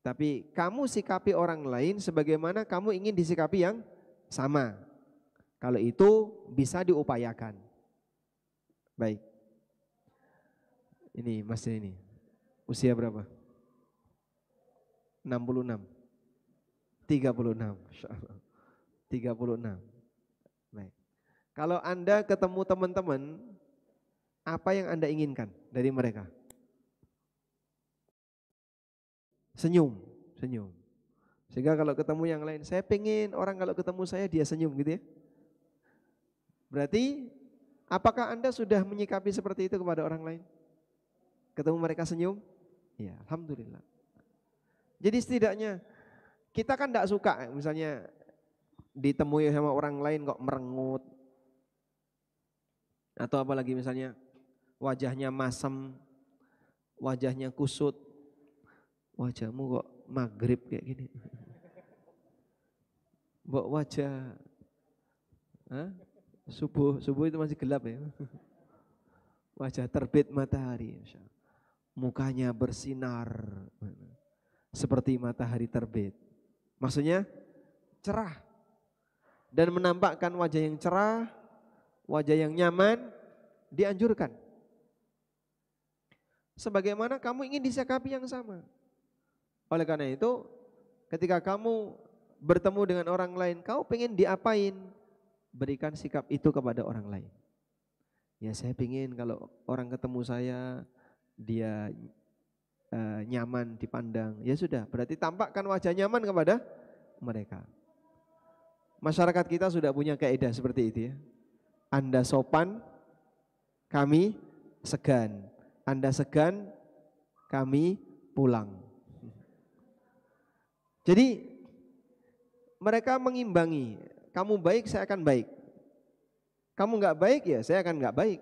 [SPEAKER 1] Tapi kamu sikapi orang lain sebagaimana kamu ingin disikapi yang sama. Kalau itu bisa diupayakan. Baik. Ini Mas ini. Usia berapa? 66. 36. Masyaallah. 36. Baik. Kalau Anda ketemu teman-teman, apa yang Anda inginkan dari mereka? Senyum. Sehingga kalau ketemu yang lain, saya pengen orang kalau ketemu saya dia senyum gitu ya. Berarti apakah Anda sudah menyikapi seperti itu kepada orang lain? Ketemu mereka senyum? Ya, alhamdulillah. Jadi setidaknya kita kan tidak suka misalnya ditemui sama orang lain kok merengut. Atau apalagi misalnya wajahnya masem, wajahnya kusut. Wajahmu kok maghrib kayak gini. Mbok wajah subuh itu masih gelap ya. Wajah terbit matahari, mukanya bersinar seperti matahari terbit. Maksudnya cerah dan menampakkan wajah yang cerah, wajah yang nyaman dianjurkan. Sebagaimana kamu ingin disikapi yang sama. Oleh karena itu, ketika kamu bertemu dengan orang lain, kau pengen diapain? Berikan sikap itu kepada orang lain. Ya saya pingin kalau orang ketemu saya dia nyaman dipandang. Ya sudah, berarti tampakkan wajah nyaman kepada mereka. Masyarakat kita sudah punya kaidah seperti itu ya. Anda sopan, kami segan. Anda segan, kami pulang. Jadi mereka mengimbangi. Kamu baik, saya akan baik. Kamu nggak baik, ya saya akan nggak baik.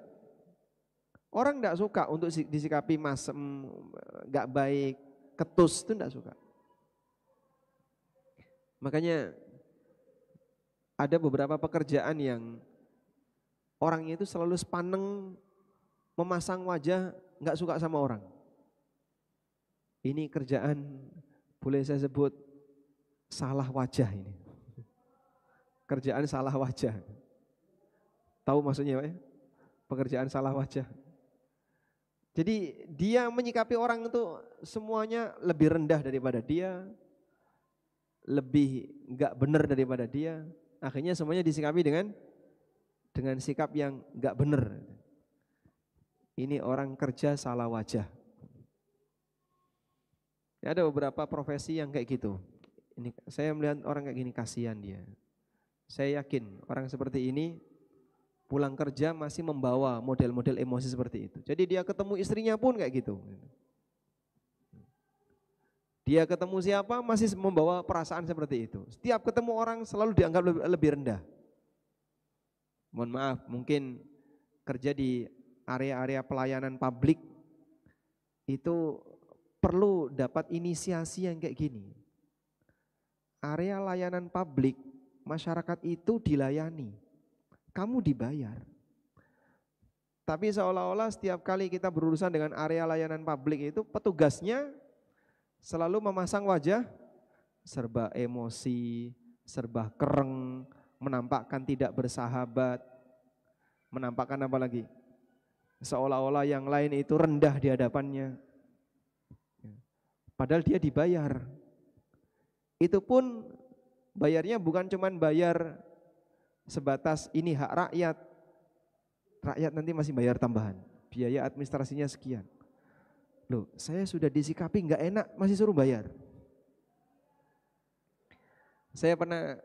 [SPEAKER 1] Orang nggak suka untuk disikapi masem, nggak baik, ketus itu nggak suka. Makanya ada beberapa pekerjaan yang orangnya itu selalu sepaneng, memasang wajah, nggak suka sama orang. Ini kerjaan boleh saya sebut salah wajah ini. Kerjaan salah wajah. Tahu maksudnya Pak ya? Pekerjaan salah wajah. Jadi dia menyikapi orang itu semuanya lebih rendah daripada dia, lebih enggak benar daripada dia. Akhirnya semuanya disikapi dengan sikap yang enggak benar. Ini orang kerja salah wajah. Ya, ada beberapa profesi yang kayak gitu. Ini saya melihat orang kayak gini, kasihan dia. Saya yakin orang seperti ini pulang kerja masih membawa model-model emosi seperti itu. Jadi dia ketemu istrinya pun kayak gitu. Dia ketemu siapa masih membawa perasaan seperti itu. Setiap ketemu orang selalu dianggap lebih rendah. Mohon maaf, mungkin kerja di area-area pelayanan publik itu perlu dapat inisiasi yang kayak gini. Area layanan publik, masyarakat itu dilayani. Kamu dibayar. Tapi seolah-olah setiap kali kita berurusan dengan area layanan publik itu petugasnya selalu memasang wajah serba emosi, serba kereng, menampakkan tidak bersahabat, menampakkan apa lagi? Seolah-olah yang lain itu rendah di hadapannya. Padahal dia dibayar. Itu pun bayarnya bukan cuman bayar sebatas ini hak rakyat. Rakyat nanti masih bayar tambahan. Biaya administrasinya sekian. Loh, saya sudah disikapi nggak enak, masih suruh bayar. Saya pernah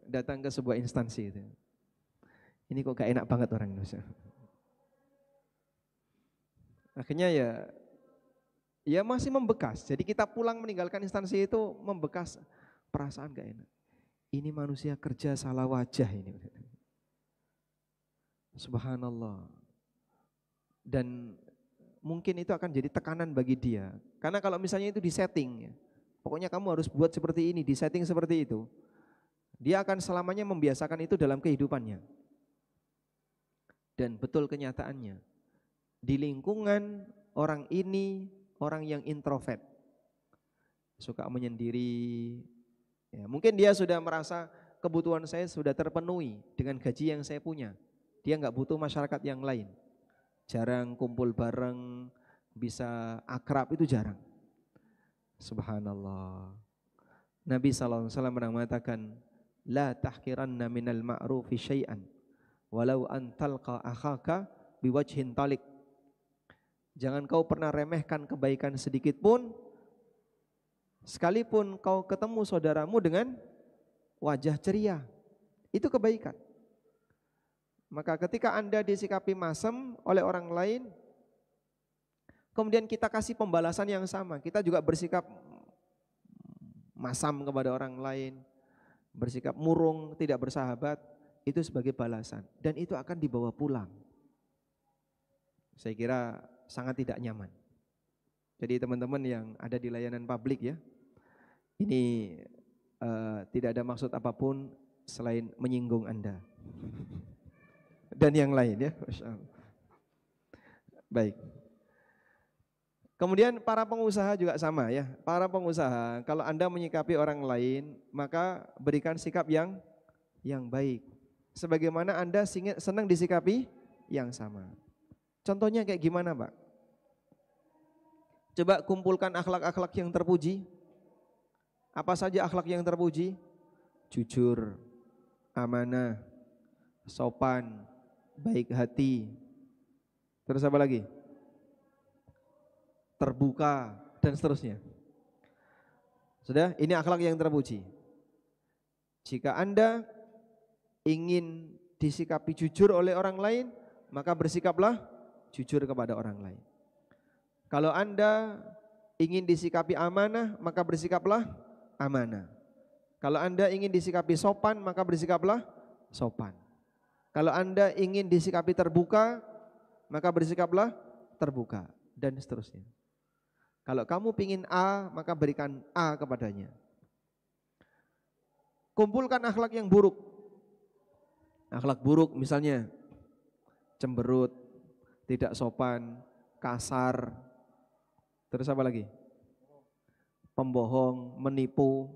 [SPEAKER 1] datang ke sebuah instansi itu. Ini kok gak enak banget orang Indonesia. Akhirnya ya masih membekas. Jadi kita pulang meninggalkan instansi itu membekas perasaan gak enak. Ini manusia kerja salah wajah ini. Subhanallah. Dan mungkin itu akan jadi tekanan bagi dia. Karena kalau misalnya itu disetting, pokoknya kamu harus buat seperti ini, disetting seperti itu. Dia akan selamanya membiasakan itu dalam kehidupannya. Dan betul kenyataannya, di lingkungan orang ini, orang yang introvert, suka menyendiri, ya, mungkin dia sudah merasa kebutuhan saya sudah terpenuhi dengan gaji yang saya punya. Dia nggak butuh masyarakat yang lain. Jarang kumpul bareng, bisa akrab itu jarang. Subhanallah. Nabi SAW pernah mengatakan, la tahkiranna minal ma'rufi syai'an walau an talqa akhaka biwajhin talik. Jangan kau pernah remehkan kebaikan sedikit pun, sekalipun kau ketemu saudaramu dengan wajah ceria, itu kebaikan. Maka ketika Anda disikapi masem oleh orang lain, kemudian kita kasih pembalasan yang sama, kita juga bersikap masam kepada orang lain, bersikap murung, tidak bersahabat, itu sebagai balasan. Dan itu akan dibawa pulang. Saya kira sangat tidak nyaman. Jadi teman-teman yang ada di layanan publik ya, ini tidak ada maksud apapun selain menyinggung Anda dan yang lain ya. Masya Allah. Baik. Kemudian para pengusaha juga sama ya. Para pengusaha, kalau Anda menyikapi orang lain, maka berikan sikap yang baik. Sebagaimana Anda senang disikapi yang sama. Contohnya kayak gimana Pak? Coba kumpulkan akhlak-akhlak yang terpuji. Apa saja akhlak yang terpuji? Jujur, amanah, sopan, baik hati, Terus apa lagi? Terbuka dan seterusnya. Sudah, ini akhlak yang terpuji. Jika Anda ingin disikapi jujur oleh orang lain, maka bersikaplah jujur kepada orang lain. Kalau Anda ingin disikapi amanah, maka bersikaplah amanah. Kalau Anda ingin disikapi sopan, maka bersikaplah sopan. Kalau Anda ingin disikapi terbuka, maka bersikaplah terbuka, dan seterusnya. Kalau kamu pingin A, maka berikan A kepadanya. Kumpulkan akhlak yang buruk. Akhlak buruk misalnya cemberut, tidak sopan, kasar. Terus apa lagi? Pembohong, menipu,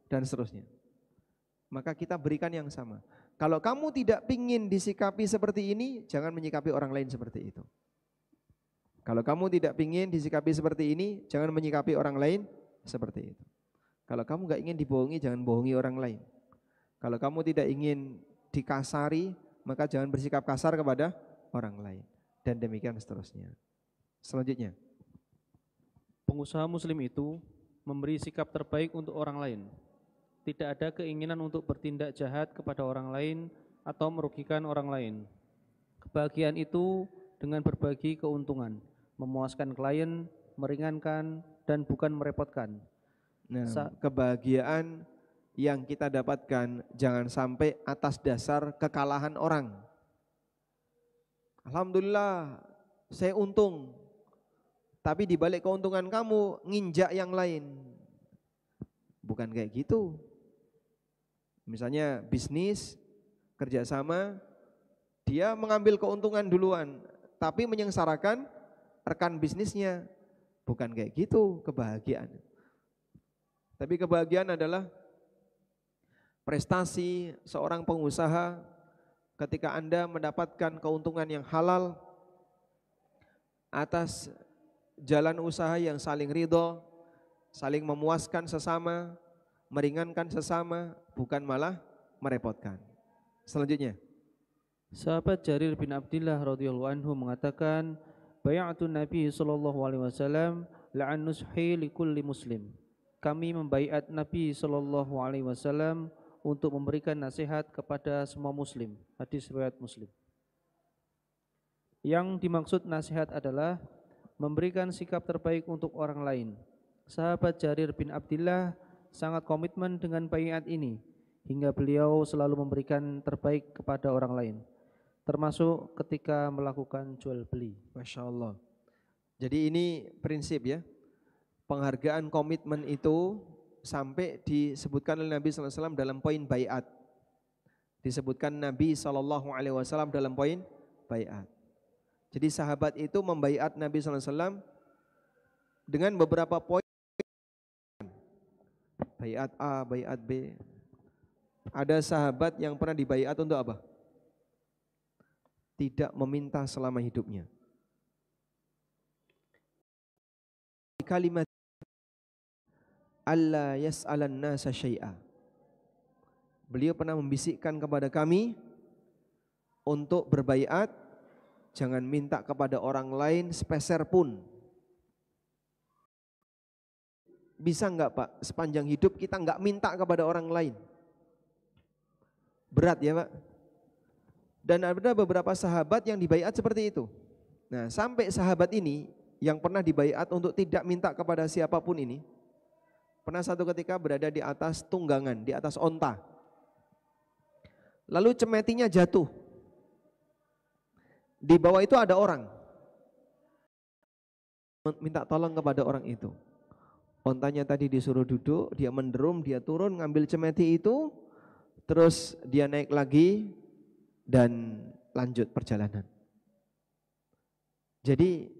[SPEAKER 1] dan seterusnya. Maka kita berikan yang sama. Kalau kamu tidak pingin disikapi seperti ini, jangan menyikapi orang lain seperti itu. Kalau kamu tidak pingin disikapi seperti ini, jangan menyikapi orang lain seperti itu. Kalau kamu gak ingin dibohongi, jangan bohongi orang lain. Kalau kamu tidak ingin dikasari, maka jangan bersikap kasar kepada orang lain. Dan demikian seterusnya. Selanjutnya,
[SPEAKER 2] Pengusaha muslim itu memberi sikap terbaik untuk orang lain. Tidak ada keinginan untuk bertindak jahat kepada orang lain atau merugikan orang lain. Kebahagiaan itu dengan berbagi keuntungan, memuaskan klien, meringankan, dan bukan merepotkan.
[SPEAKER 1] nah, kebahagiaan yang kita dapatkan jangan sampai atas dasar kekalahan orang. Alhamdulillah saya untung, tapi di balik keuntungan kamu nginjak yang lain. Bukan kayak gitu. Misalnya bisnis, kerjasama, dia mengambil keuntungan duluan, tapi menyengsarakan rekan bisnisnya. Bukan kayak gitu kebahagiaan. Tapi kebahagiaan adalah prestasi seorang pengusaha ketika Anda mendapatkan keuntungan yang halal atas jalan usaha yang saling ridho, saling memuaskan sesama, meringankan sesama, bukan malah merepotkan. Selanjutnya,
[SPEAKER 2] Sahabat Jarir bin Abdillah radhiyallahu anhu mengatakan, "Bai'atun Nabi sallallahu alaihi wasallam la'an nushi likulli muslim." Kami membaiat Nabi sallallahu alaihi wasallam untuk memberikan nasihat kepada semua muslim. Hadis riwayat Muslim. Yang dimaksud nasihat adalah memberikan sikap terbaik untuk orang lain. Sahabat Jarir bin Abdillah sangat komitmen dengan baiat ini hingga beliau selalu memberikan terbaik kepada orang lain, termasuk ketika melakukan jual beli.
[SPEAKER 1] Masya Allah. Jadi ini prinsip ya, penghargaan komitmen itu sampai disebutkan oleh Nabi SAW dalam poin baiat. Disebutkan Nabi SAW dalam poin baiat. Jadi sahabat itu membaiat Nabi SAW dengan beberapa poin. Baiat A, baiat B. Ada sahabat yang pernah dibaiat untuk apa? Tidak meminta selama hidupnya. Kalimat Allah yas'alan nasa syai'a. Beliau pernah membisikkan kepada kami untuk berbaiat, jangan minta kepada orang lain sepeser pun. Bisa enggak Pak, sepanjang hidup kita enggak minta kepada orang lain? Berat ya Pak. Dan ada beberapa sahabat yang dibaiat seperti itu. Nah, sampai sahabat ini yang pernah dibaiat untuk tidak minta kepada siapapun ini, pernah satu ketika berada di atas tunggangan, di atas onta. Lalu cemetinya jatuh. Di bawah itu ada orang. Minta tolong kepada orang itu. Ontanya tadi disuruh duduk, dia menderum, dia turun ngambil cemeti itu, terus dia naik lagi dan lanjut perjalanan. Jadi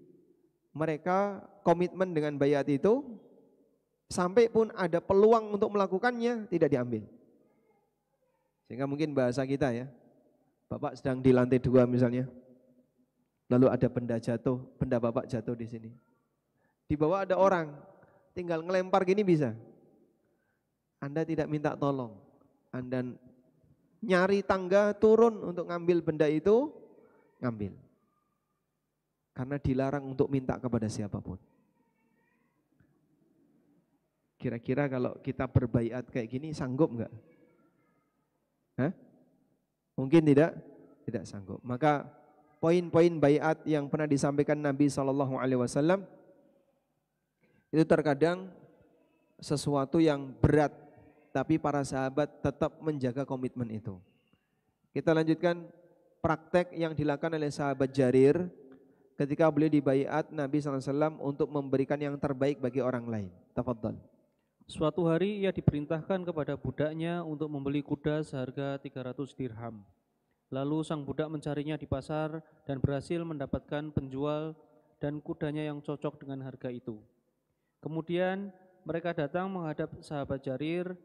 [SPEAKER 1] mereka komitmen dengan baiat itu, sampai pun ada peluang untuk melakukannya tidak diambil. Sehingga mungkin bahasa kita ya, Bapak sedang di lantai 2 misalnya, lalu ada benda jatuh, benda Bapak jatuh di sini. Di bawah ada orang, tinggal ngelempar gini bisa. Anda tidak minta tolong, Anda nyari tangga turun untuk ngambil benda itu, ngambil. karena dilarang untuk minta kepada siapapun. Kira-kira kalau kita berbaiat kayak gini sanggup enggak? Hah? Mungkin tidak sanggup. Maka poin-poin baiat yang pernah disampaikan Nabi SAW itu terkadang sesuatu yang berat, tapi para sahabat tetap menjaga komitmen itu. Kita lanjutkan praktek yang dilakukan oleh sahabat Jarir ketika beliau dibaiat Nabi SAW untuk memberikan yang terbaik bagi orang lain. Tafadhal.
[SPEAKER 2] Suatu hari ia diperintahkan kepada budaknya untuk membeli kuda seharga 300 dirham. Lalu sang budak mencarinya di pasar dan berhasil mendapatkan penjual dan kudanya yang cocok dengan harga itu. Kemudian mereka datang menghadap sahabat Jarir.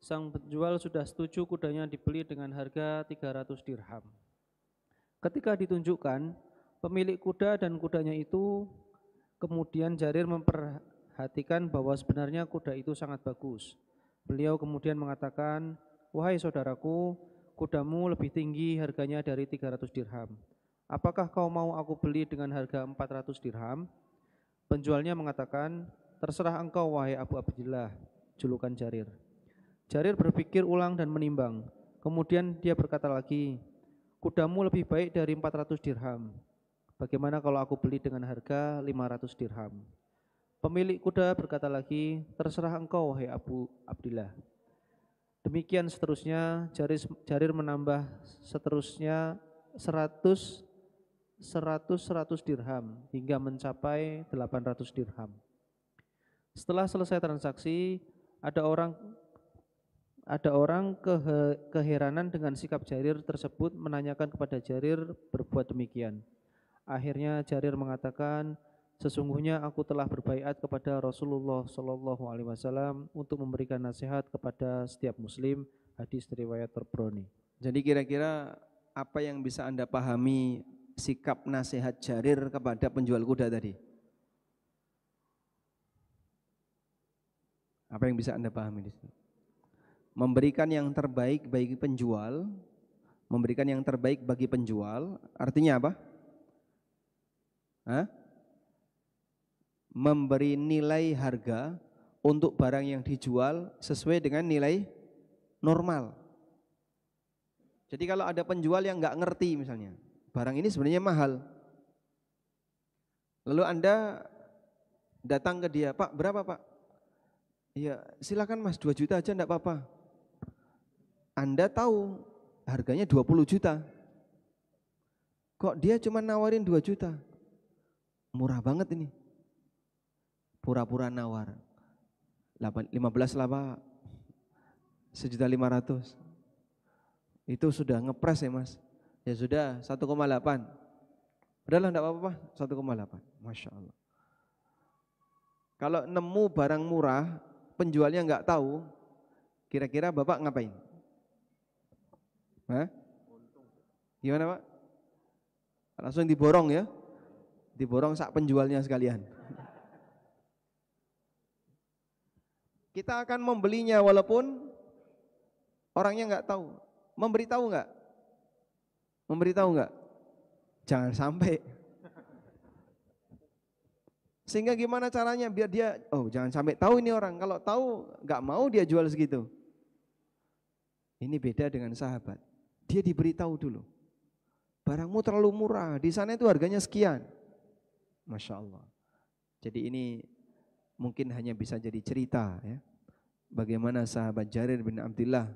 [SPEAKER 2] Sang penjual sudah setuju kudanya dibeli dengan harga 300 dirham. Ketika ditunjukkan pemilik kuda dan kudanya itu, kemudian Jarir memperhatikan bahwa sebenarnya kuda itu sangat bagus. Beliau kemudian mengatakan, "Wahai saudaraku, kudamu lebih tinggi harganya dari 300 dirham. Apakah kau mau aku beli dengan harga 400 dirham?" Penjualnya mengatakan, "Terserah engkau wahai Abu Abdillah," julukan Jarir. Jarir berpikir ulang dan menimbang. Kemudian dia berkata lagi, "Kudamu lebih baik dari 400 dirham. Bagaimana kalau aku beli dengan harga 500 dirham?" Pemilik kuda berkata lagi, "Terserah engkau wahai Abu Abdillah." Demikian seterusnya. Jarir menambah seterusnya 100 dirham hingga mencapai 800 dirham. Setelah selesai transaksi, ada orang keheranan dengan sikap Jarir tersebut, menanyakan kepada Jarir berbuat demikian. Akhirnya Jarir mengatakan, "Sesungguhnya aku telah berbaiat kepada Rasulullah SAW untuk memberikan nasihat kepada setiap muslim." Hadis riwayat Tabrani.
[SPEAKER 1] Jadi kira-kira apa yang bisa Anda pahami sikap nasihat Jarir kepada penjual kuda tadi? Apa yang bisa Anda pahami di sini? Memberikan yang terbaik bagi penjual, memberikan yang terbaik bagi penjual, artinya apa? Hah? Memberi nilai harga untuk barang yang dijual sesuai dengan nilai normal. Jadi kalau ada penjual yang nggak ngerti misalnya, barang ini sebenarnya mahal, lalu Anda datang ke dia, "Pak, berapa Pak?" "Ya silakan Mas, 2 juta aja enggak apa-apa." Anda tahu harganya 20 juta. Kok dia cuma nawarin 2 juta? Murah banget ini. Pura-pura nawar. 15 lah Pak. 1.500.000. Itu sudah ngepres ya Mas. Ya sudah 1,8. Udahlah enggak apa-apa, 1,8. Masya Allah. Kalau nemu barang murah, penjualnya enggak tahu, kira-kira Bapak ngapain? Hah? Gimana Pak? Langsung diborong ya? Diborong sak penjualnya sekalian. Kita akan membelinya walaupun orangnya enggak tahu. Memberitahu enggak? Memberitahu enggak? Jangan sampai. Sehingga gimana caranya biar dia, oh jangan sampai tahu ini orang. Kalau tahu enggak mau dia jual segitu. Ini beda dengan sahabat. Dia diberitahu dulu. Barangmu terlalu murah, di sana itu harganya sekian. Masya Allah. Jadi ini mungkin hanya bisa jadi cerita ya. Bagaimana sahabat Jarir bin Abdullah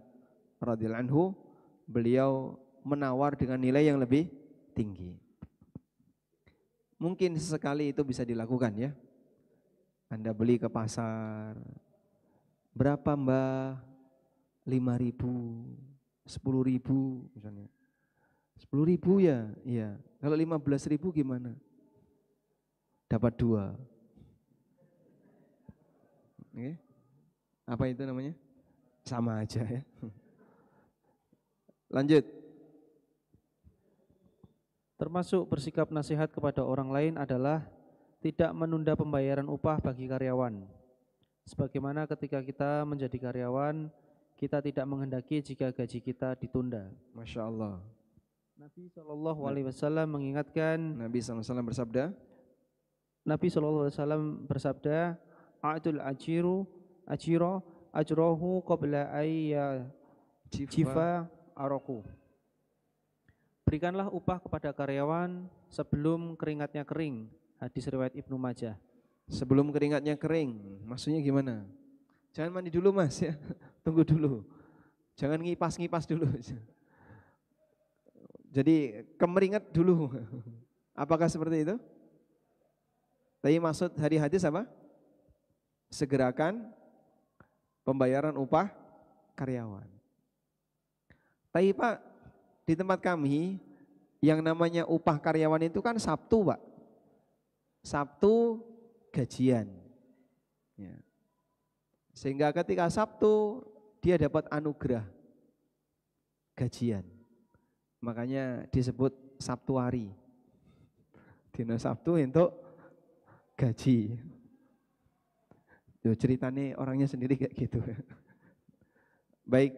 [SPEAKER 1] radhiyallahu anhu, beliau menawar dengan nilai yang lebih tinggi. Mungkin sesekali itu bisa dilakukan ya. Anda beli ke pasar, berapa Mbak? 5.000, 10.000 misalnya. 10.000 ya? Iya. Kalau 15.000 gimana? Dapat 2. Oke. Apa itu namanya? Sama aja ya. Lanjut.
[SPEAKER 2] Termasuk bersikap nasihat kepada orang lain adalah tidak menunda pembayaran upah bagi karyawan. Sebagaimana ketika kita menjadi karyawan, kita tidak menghendaki jika gaji kita ditunda.
[SPEAKER 1] Masya Allah.
[SPEAKER 2] Nabi Shallallahu Alaihi Wasallam mengingatkan.
[SPEAKER 1] Nabi SAW bersabda.
[SPEAKER 2] Nabi Shallallahu Alaihi Wasallam bersabda, "A'tul ajiro ajrohu qabla ayya jifa araku." Berikanlah upah kepada karyawan sebelum keringatnya kering. Hadis riwayat Ibnu Majah.
[SPEAKER 1] Sebelum keringatnya kering, maksudnya gimana? Jangan mandi dulu mas ya, tunggu dulu. Jangan ngipas-ngipas dulu. Jadi kemeringat dulu. Apakah seperti itu? Tapi maksud hadis apa? Segerakan pembayaran upah karyawan. Tapi Pak, di tempat kami yang namanya upah karyawan itu kan Sabtu Pak. Sabtu gajian. Ya. Sehingga ketika Sabtu dia dapat anugerah gajian. Makanya disebut Sabtuari. Dina Sabtu untuk gaji. Yo, ceritanya orangnya sendiri kayak gitu. Baik.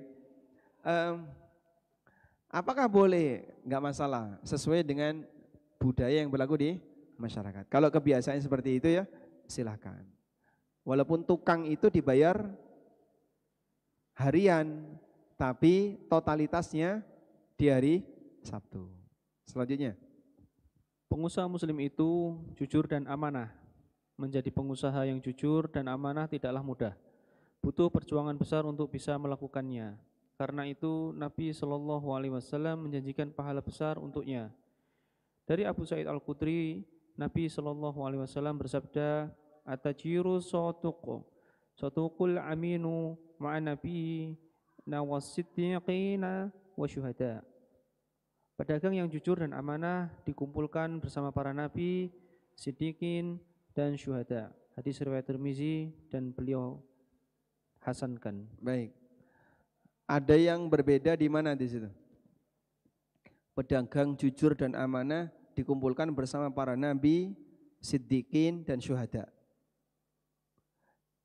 [SPEAKER 1] Apakah boleh? Enggak masalah. Sesuai dengan budaya yang berlaku di masyarakat. Kalau kebiasaan seperti itu ya silakan. Walaupun tukang itu dibayar harian, tapi totalitasnya di hari Sabtu. Selanjutnya,
[SPEAKER 2] pengusaha muslim itu jujur dan amanah. Menjadi pengusaha yang jujur dan amanah tidaklah mudah. Butuh perjuangan besar untuk bisa melakukannya. Karena itu Nabi Shallallahu Alaihi Wasallam menjanjikan pahala besar untuknya. Dari Abu Sa'id Al-Khudri, Nabi Shallallahu Alaihi Wasallam bersabda, "Atajiru sotuqul aminu ma'an nabi nawasiddiqina wa syuhada." Pedagang yang jujur dan amanah dikumpulkan bersama para nabi, siddiqin, dan syuhada. Hadis riwayat Tirmizi dan beliau hasankan.
[SPEAKER 1] Baik. Ada yang berbeda di mana di situ? Pedagang jujur dan amanah dikumpulkan bersama para nabi, siddiqin, dan syuhada.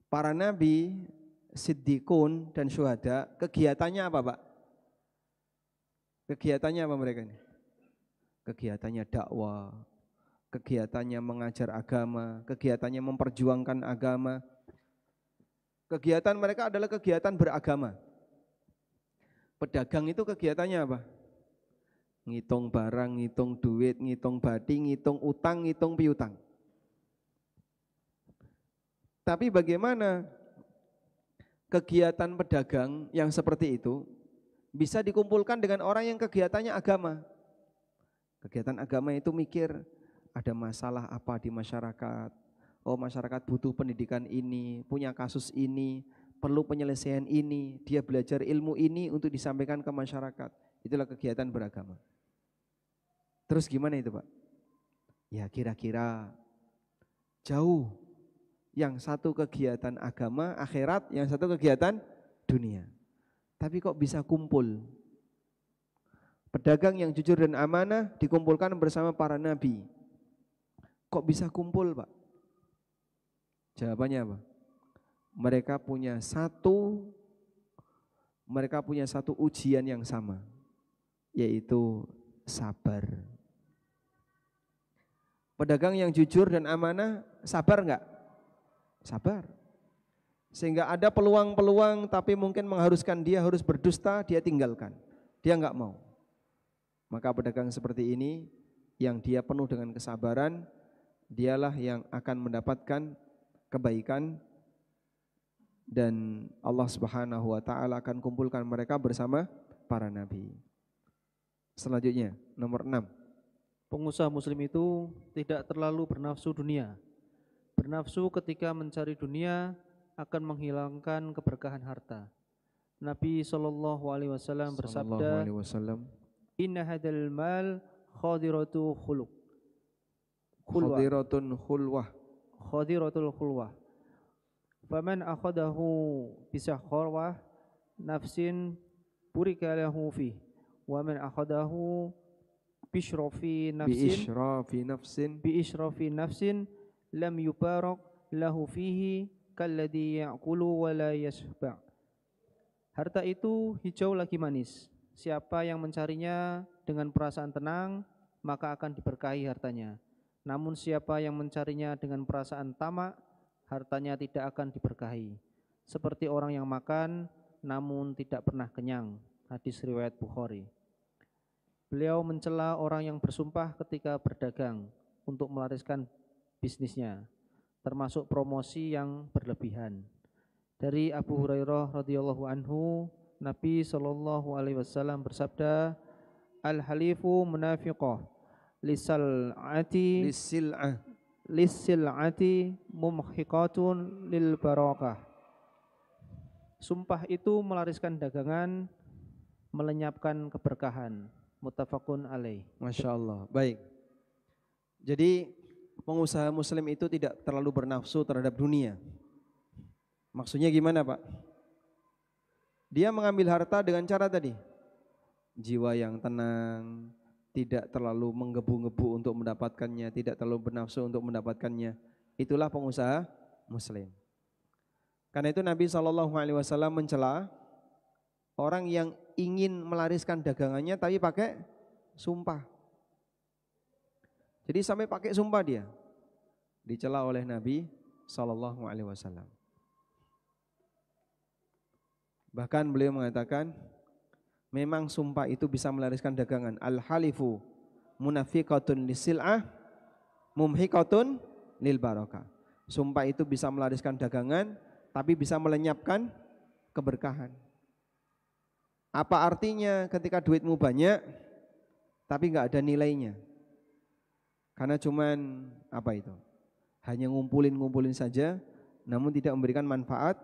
[SPEAKER 1] Para nabi, siddiqun, dan syuhada, kegiatannya apa Pak? Kegiatannya apa mereka ini? Kegiatannya dakwah, kegiatannya mengajar agama, kegiatannya memperjuangkan agama. Kegiatan mereka adalah kegiatan beragama. Pedagang itu kegiatannya apa? Ngitung barang, ngitung duit, ngitung badi, ngitung utang, ngitung piutang. Tapi bagaimana kegiatan pedagang yang seperti itu bisa dikumpulkan dengan orang yang kegiatannya agama? Kegiatan agama itu mikir ada masalah apa di masyarakat. Oh, masyarakat butuh pendidikan ini, punya kasus ini, perlu penyelesaian ini, dia belajar ilmu ini untuk disampaikan ke masyarakat. Itulah kegiatan beragama. Terus gimana itu Pak? Ya kira-kira jauh. Yang satu kegiatan agama, akhirat, yang satu kegiatan dunia. Tapi kok bisa kumpul? Pedagang yang jujur dan amanah dikumpulkan bersama para nabi. Kok bisa kumpul Pak? Jawabannya apa? Mereka punya satu ujian yang sama, yaitu sabar. Pedagang yang jujur dan amanah sabar enggak? Sabar. Sehingga ada peluang-peluang tapi mungkin mengharuskan dia harus berdusta, dia tinggalkan. Dia enggak mau. Maka pedagang seperti ini yang dia penuh dengan kesabaran, dialah yang akan mendapatkan kebaikan dan Allah Subhanahu wa taala akan kumpulkan mereka bersama para nabi. Selanjutnya, nomor 6.
[SPEAKER 2] Pengusaha muslim itu tidak terlalu bernafsu dunia. Bernafsu ketika mencari dunia akan menghilangkan keberkahan harta. Nabi Shallallahu Alaihi Wasallam bersabda, "Inna hadal mal khadiratu khuluq." Khadiratul khulwah. Faman akhadahu bisahwarwah nafsin burika lahu fi, wa man akhadahu bi ishrafi nafsin lam yubarak lahu fihi kalladhi ya'kulu wa la yashba'. Harta itu hijau lagi manis. Siapa yang mencarinya dengan perasaan tenang, maka akan diberkahi hartanya. Namun siapa yang mencarinya dengan perasaan tamak, hartanya tidak akan diberkahi. Seperti orang yang makan namun tidak pernah kenyang. Hadis riwayat Bukhari. Beliau mencela orang yang bersumpah ketika berdagang untuk melariskan bisnisnya, termasuk promosi yang berlebihan. Dari Abu Hurairah radhiyallahu anhu, Nabi sallallahu alaihi wasallam bersabda, "Al-halifu munafiqah
[SPEAKER 1] Lisil'ah.
[SPEAKER 2] lisil'ati mumhiqatun lil barakah." Sumpah itu melariskan dagangan, melenyapkan keberkahan. Muttafaqun alaih.
[SPEAKER 1] Masya Allah. Baik. Jadi pengusaha muslim itu tidak terlalu bernafsu terhadap dunia. Maksudnya gimana Pak? Dia mengambil harta dengan cara tadi, jiwa yang tenang, tidak terlalu menggebu-gebu untuk mendapatkannya, tidak terlalu bernafsu untuk mendapatkannya. Itulah pengusaha muslim. Karena itu Nabi SAW mencela orang yang ingin melariskan dagangannya tapi pakai sumpah. Jadi sampai pakai sumpah dia, dicela oleh Nabi SAW. Bahkan beliau mengatakan, memang sumpah itu bisa melariskan dagangan. Al-halifu munafiqatun lisil'ah mumhiqatun lil barakah. Sumpah itu bisa melariskan dagangan, tapi bisa melenyapkan keberkahan. Apa artinya ketika duitmu banyak tapi enggak ada nilainya? Karena cuman apa itu? Hanya ngumpulin saja, namun tidak memberikan manfaat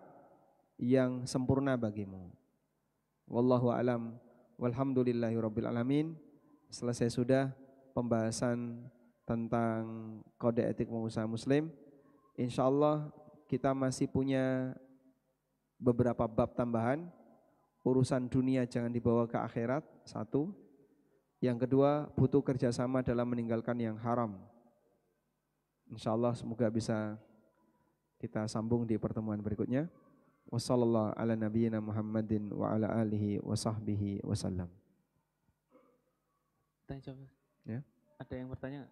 [SPEAKER 1] yang sempurna bagimu. Wallahu a'lam. Walhamdulillahirabbil alamin. Selesai sudah pembahasan tentang kode etik pengusaha muslim. Insyaallah kita masih punya beberapa bab tambahan. Urusan dunia jangan dibawa ke akhirat, satu. Yang kedua, butuh kerjasama dalam meninggalkan yang haram. Insyaallah semoga bisa kita sambung di pertemuan berikutnya. Wassallallahu ala nabiyyina Muhammadin wa ala alihi wa sahbihi wasallam.
[SPEAKER 2] Tanya jawab.
[SPEAKER 1] Ya.
[SPEAKER 2] Ada yang bertanya?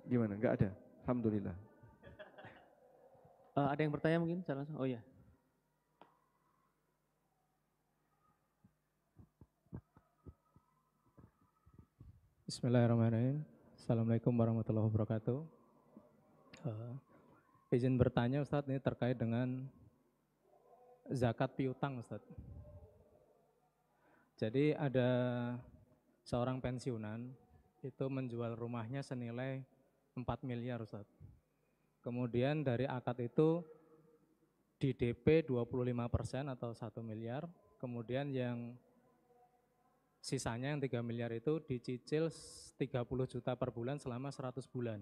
[SPEAKER 1] Gimana? Enggak ada. Alhamdulillah.
[SPEAKER 2] Ada yang bertanya mungkin? Oh ya.
[SPEAKER 3] Bismillahirrahmanirrahim. Assalamualaikum warahmatullahi wabarakatuh. Izin bertanya Ustadz, ini terkait dengan zakat piutang Ustadz. Jadi ada seorang pensiunan itu menjual rumahnya senilai 4 miliar Ustadz. Kemudian dari akad itu di DP 25% atau 1 miliar. Kemudian yang sisanya yang 3 miliar itu dicicil 30 juta per bulan selama 100 bulan.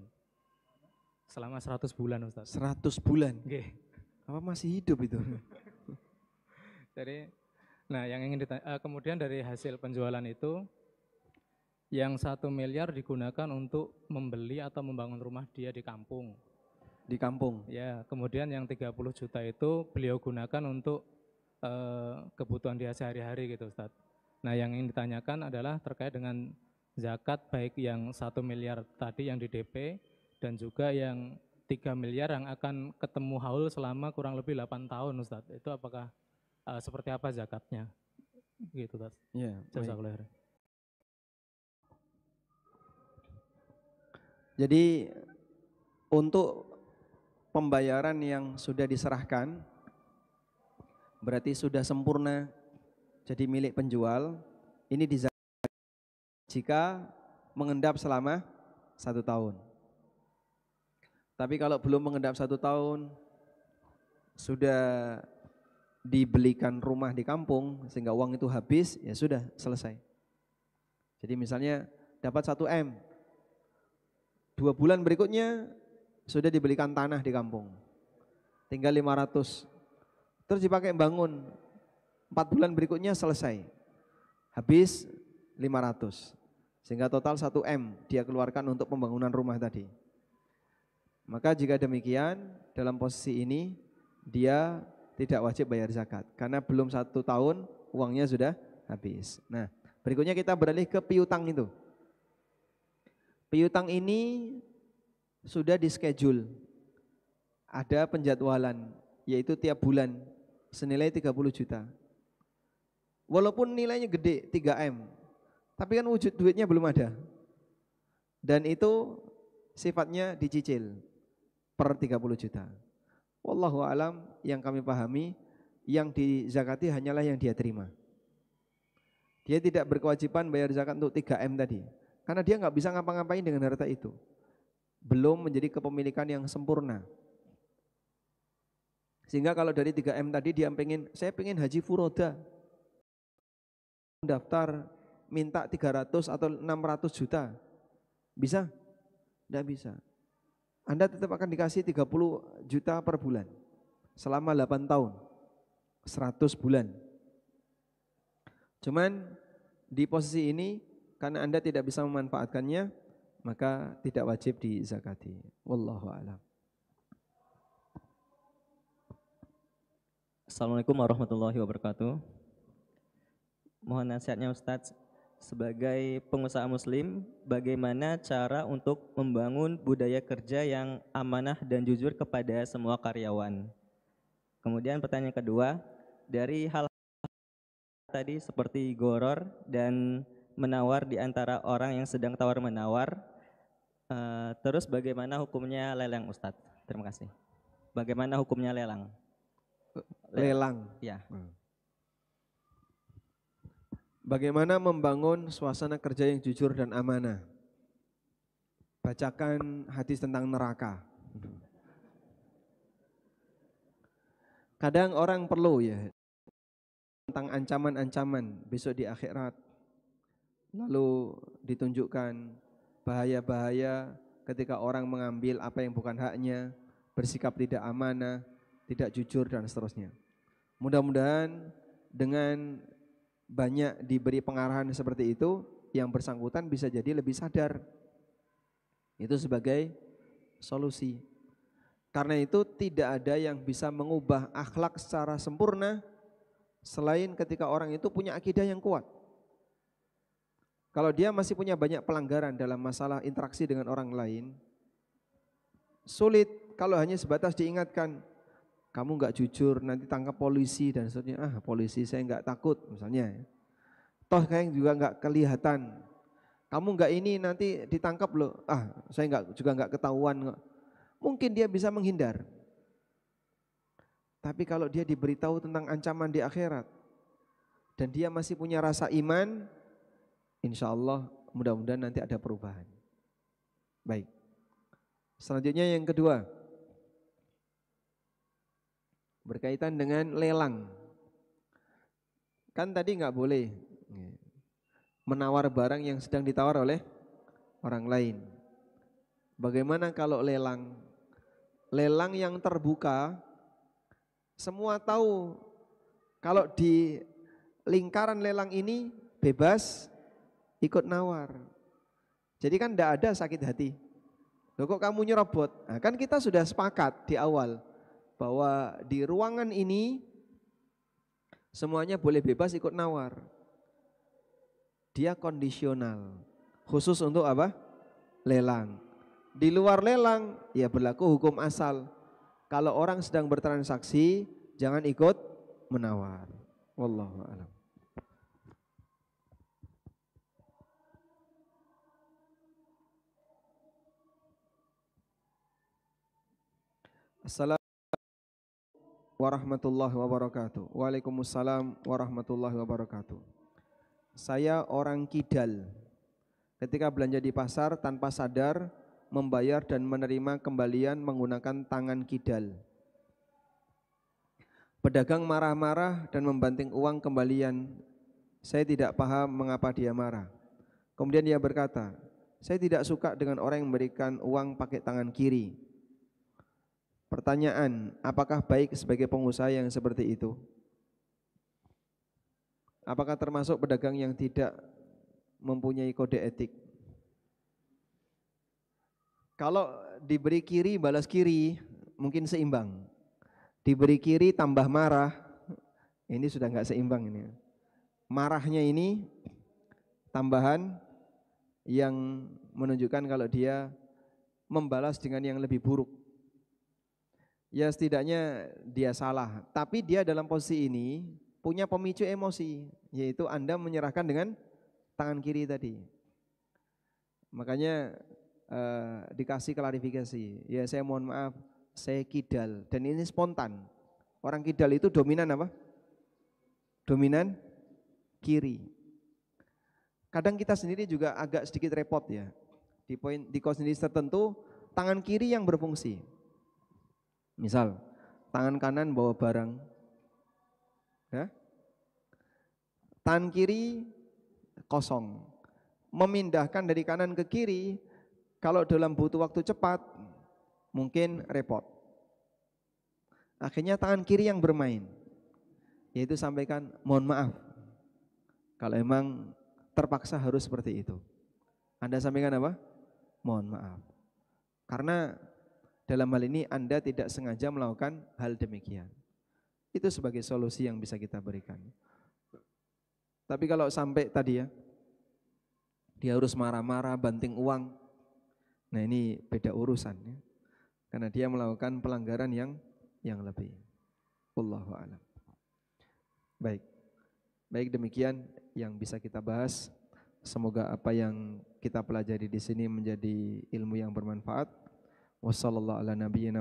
[SPEAKER 3] Selama 100 bulan Ustaz.
[SPEAKER 1] 100 bulan?
[SPEAKER 3] Oke.
[SPEAKER 1] Apa masih hidup itu?
[SPEAKER 3] Jadi, nah yang ingin kemudian dari hasil penjualan itu, yang 1 miliar digunakan untuk membeli atau membangun rumah dia di kampung.
[SPEAKER 1] Di kampung?
[SPEAKER 3] Ya, kemudian yang 30 juta itu beliau gunakan untuk kebutuhan dia sehari-hari gitu Ustaz. Nah yang ingin ditanyakan adalah terkait dengan zakat baik yang 1 miliar tadi yang di DP dan juga yang 3 miliar yang akan ketemu haul selama kurang lebih 8 tahun Ustaz. Itu apakah seperti apa zakatnya? Gitu Ustaz.
[SPEAKER 1] Iya.
[SPEAKER 3] Jazakallahu khairan.
[SPEAKER 1] Jadi untuk pembayaran yang sudah diserahkan berarti sudah sempurna jadi milik penjual, ini dizakatkan jika mengendap selama 1 tahun. Tapi kalau belum mengendap 1 tahun, sudah dibelikan rumah di kampung sehingga uang itu habis, ya sudah selesai. Jadi misalnya dapat 1 M, 2 bulan berikutnya sudah dibelikan tanah di kampung, tinggal 500, terus dipakai bangun. 4 bulan berikutnya selesai, habis 500, sehingga total 1 M dia keluarkan untuk pembangunan rumah tadi. Maka jika demikian, dalam posisi ini dia tidak wajib bayar zakat, karena belum 1 tahun uangnya sudah habis. Nah, Berikutnya kita beralih ke piutang itu. Piutang ini sudah di-schedule. Ada penjadwalan, yaitu tiap bulan senilai 30 juta. Walaupun nilainya gede 3M, tapi kan wujud duitnya belum ada. Dan itu sifatnya dicicil per 30 juta. Wallahu alam, yang kami pahami, yang dizakati hanyalah yang dia terima. Dia tidak berkewajiban bayar zakat untuk 3M tadi, karena dia nggak bisa ngapa-ngapain dengan harta itu. Belum menjadi kepemilikan yang sempurna. Sehingga kalau dari 3M tadi dia saya pengen haji furoda, daftar minta 300 atau 600 juta, bisa? Tidak bisa. Anda tetap akan dikasih 30 juta per bulan selama 8 tahun, 100 bulan. Cuman di posisi ini karena Anda tidak bisa memanfaatkannya, maka tidak wajib dizakati. Wallahu a'lam.
[SPEAKER 4] Assalamualaikum warahmatullahi wabarakatuh. Mohon nasihatnya Ustadz, sebagai pengusaha muslim, bagaimana cara untuk membangun budaya kerja yang amanah dan jujur kepada semua karyawan? Kemudian pertanyaan kedua, dari hal tadi seperti goror dan menawar di antara orang yang sedang tawar-menawar, terus bagaimana hukumnya lelang Ustadz? Terima kasih. Bagaimana hukumnya lelang?
[SPEAKER 1] Lelang.
[SPEAKER 4] Ya.
[SPEAKER 1] Bagaimana membangun suasana kerja yang jujur dan amanah? Bacakan hadis tentang neraka. Kadang orang perlu ya tentang ancaman-ancaman besok di akhirat. Lalu ditunjukkan bahaya-bahaya ketika orang mengambil apa yang bukan haknya, bersikap tidak amanah, tidak jujur dan seterusnya. Mudah-mudahan dengan banyak diberi pengarahan seperti itu, yang bersangkutan bisa jadi lebih sadar. Itu sebagai solusi. Karena itu tidak ada yang bisa mengubah akhlak secara sempurna selain ketika orang itu punya akidah yang kuat. Kalau dia masih punya banyak pelanggaran dalam masalah interaksi dengan orang lain, sulit kalau hanya sebatas diingatkan, kamu nggak jujur nanti tangkap polisi dan seterusnya. Polisi saya nggak takut misalnya. Toh kayak juga nggak kelihatan. Kamu nggak ini nanti ditangkap loh. Saya juga nggak ketahuan. Mungkin dia bisa menghindar. Tapi kalau dia diberitahu tentang ancaman di akhirat dan dia masih punya rasa iman, insya Allah mudah-mudahan nanti ada perubahan. Baik. Selanjutnya yang kedua, berkaitan dengan lelang. Kan tadi nggak boleh menawar barang yang sedang ditawar oleh orang lain. Bagaimana kalau lelang? Lelang yang terbuka, semua tahu kalau di lingkaran lelang ini bebas ikut nawar. Jadi kan tidak ada sakit hati. Loh kok kamu nyerobot? Kan kita sudah sepakat di awal bahwa di ruangan ini semuanya boleh bebas ikut nawar. Dia kondisional, khusus untuk apa? Lelang. Di luar lelang, ya berlaku hukum asal. Kalau orang sedang bertransaksi, jangan ikut menawar. Wallahu a'lam. Assalamualaikum warahmatullahi wabarakatuh. Waalaikumsalam warahmatullahi wabarakatuh. Saya orang kidal. Ketika belanja di pasar tanpa sadar membayar dan menerima kembalian menggunakan tangan kidal. Pedagang marah-marah dan membanting uang kembalian. Saya tidak paham mengapa dia marah. Kemudian dia berkata, saya tidak suka dengan orang yang memberikan uang pakai tangan kiri. Pertanyaan, apakah baik sebagai pengusaha yang seperti itu? Apakah termasuk pedagang yang tidak mempunyai kode etik? Kalau diberi kiri balas kiri, mungkin seimbang. Diberi kiri tambah marah, ini sudah enggak seimbang ini. Marahnya ini tambahan yang menunjukkan kalau dia membalas dengan yang lebih buruk. Ya setidaknya dia salah, tapi dia dalam posisi ini punya pemicu emosi, yaitu Anda menyerahkan dengan tangan kiri tadi. Makanya dikasih klarifikasi, ya saya mohon maaf, saya kidal, dan ini spontan. Orang kidal itu dominan apa? Dominan kiri. Kadang kita sendiri juga agak sedikit repot ya, di kondisi tertentu tangan kiri yang berfungsi. Misal, tangan kanan bawa barang, ya? Tangan kiri kosong. Memindahkan dari kanan ke kiri, kalau dalam butuh waktu cepat, mungkin repot. Akhirnya tangan kiri yang bermain, yaitu sampaikan mohon maaf. Kalau emang terpaksa harus seperti itu, Anda sampaikan apa? Mohon maaf. Karena dalam hal ini Anda tidak sengaja melakukan hal demikian. Itu sebagai solusi yang bisa kita berikan. Tapi kalau sampai tadi ya, dia harus marah-marah, banting uang, nah ini beda urusan ya. Karena dia melakukan pelanggaran yang lebih. Wallahu a'lam. Baik demikian yang bisa kita bahas. Semoga apa yang kita pelajari di sini menjadi ilmu yang bermanfaat. Wassallallahu ala nabiyyina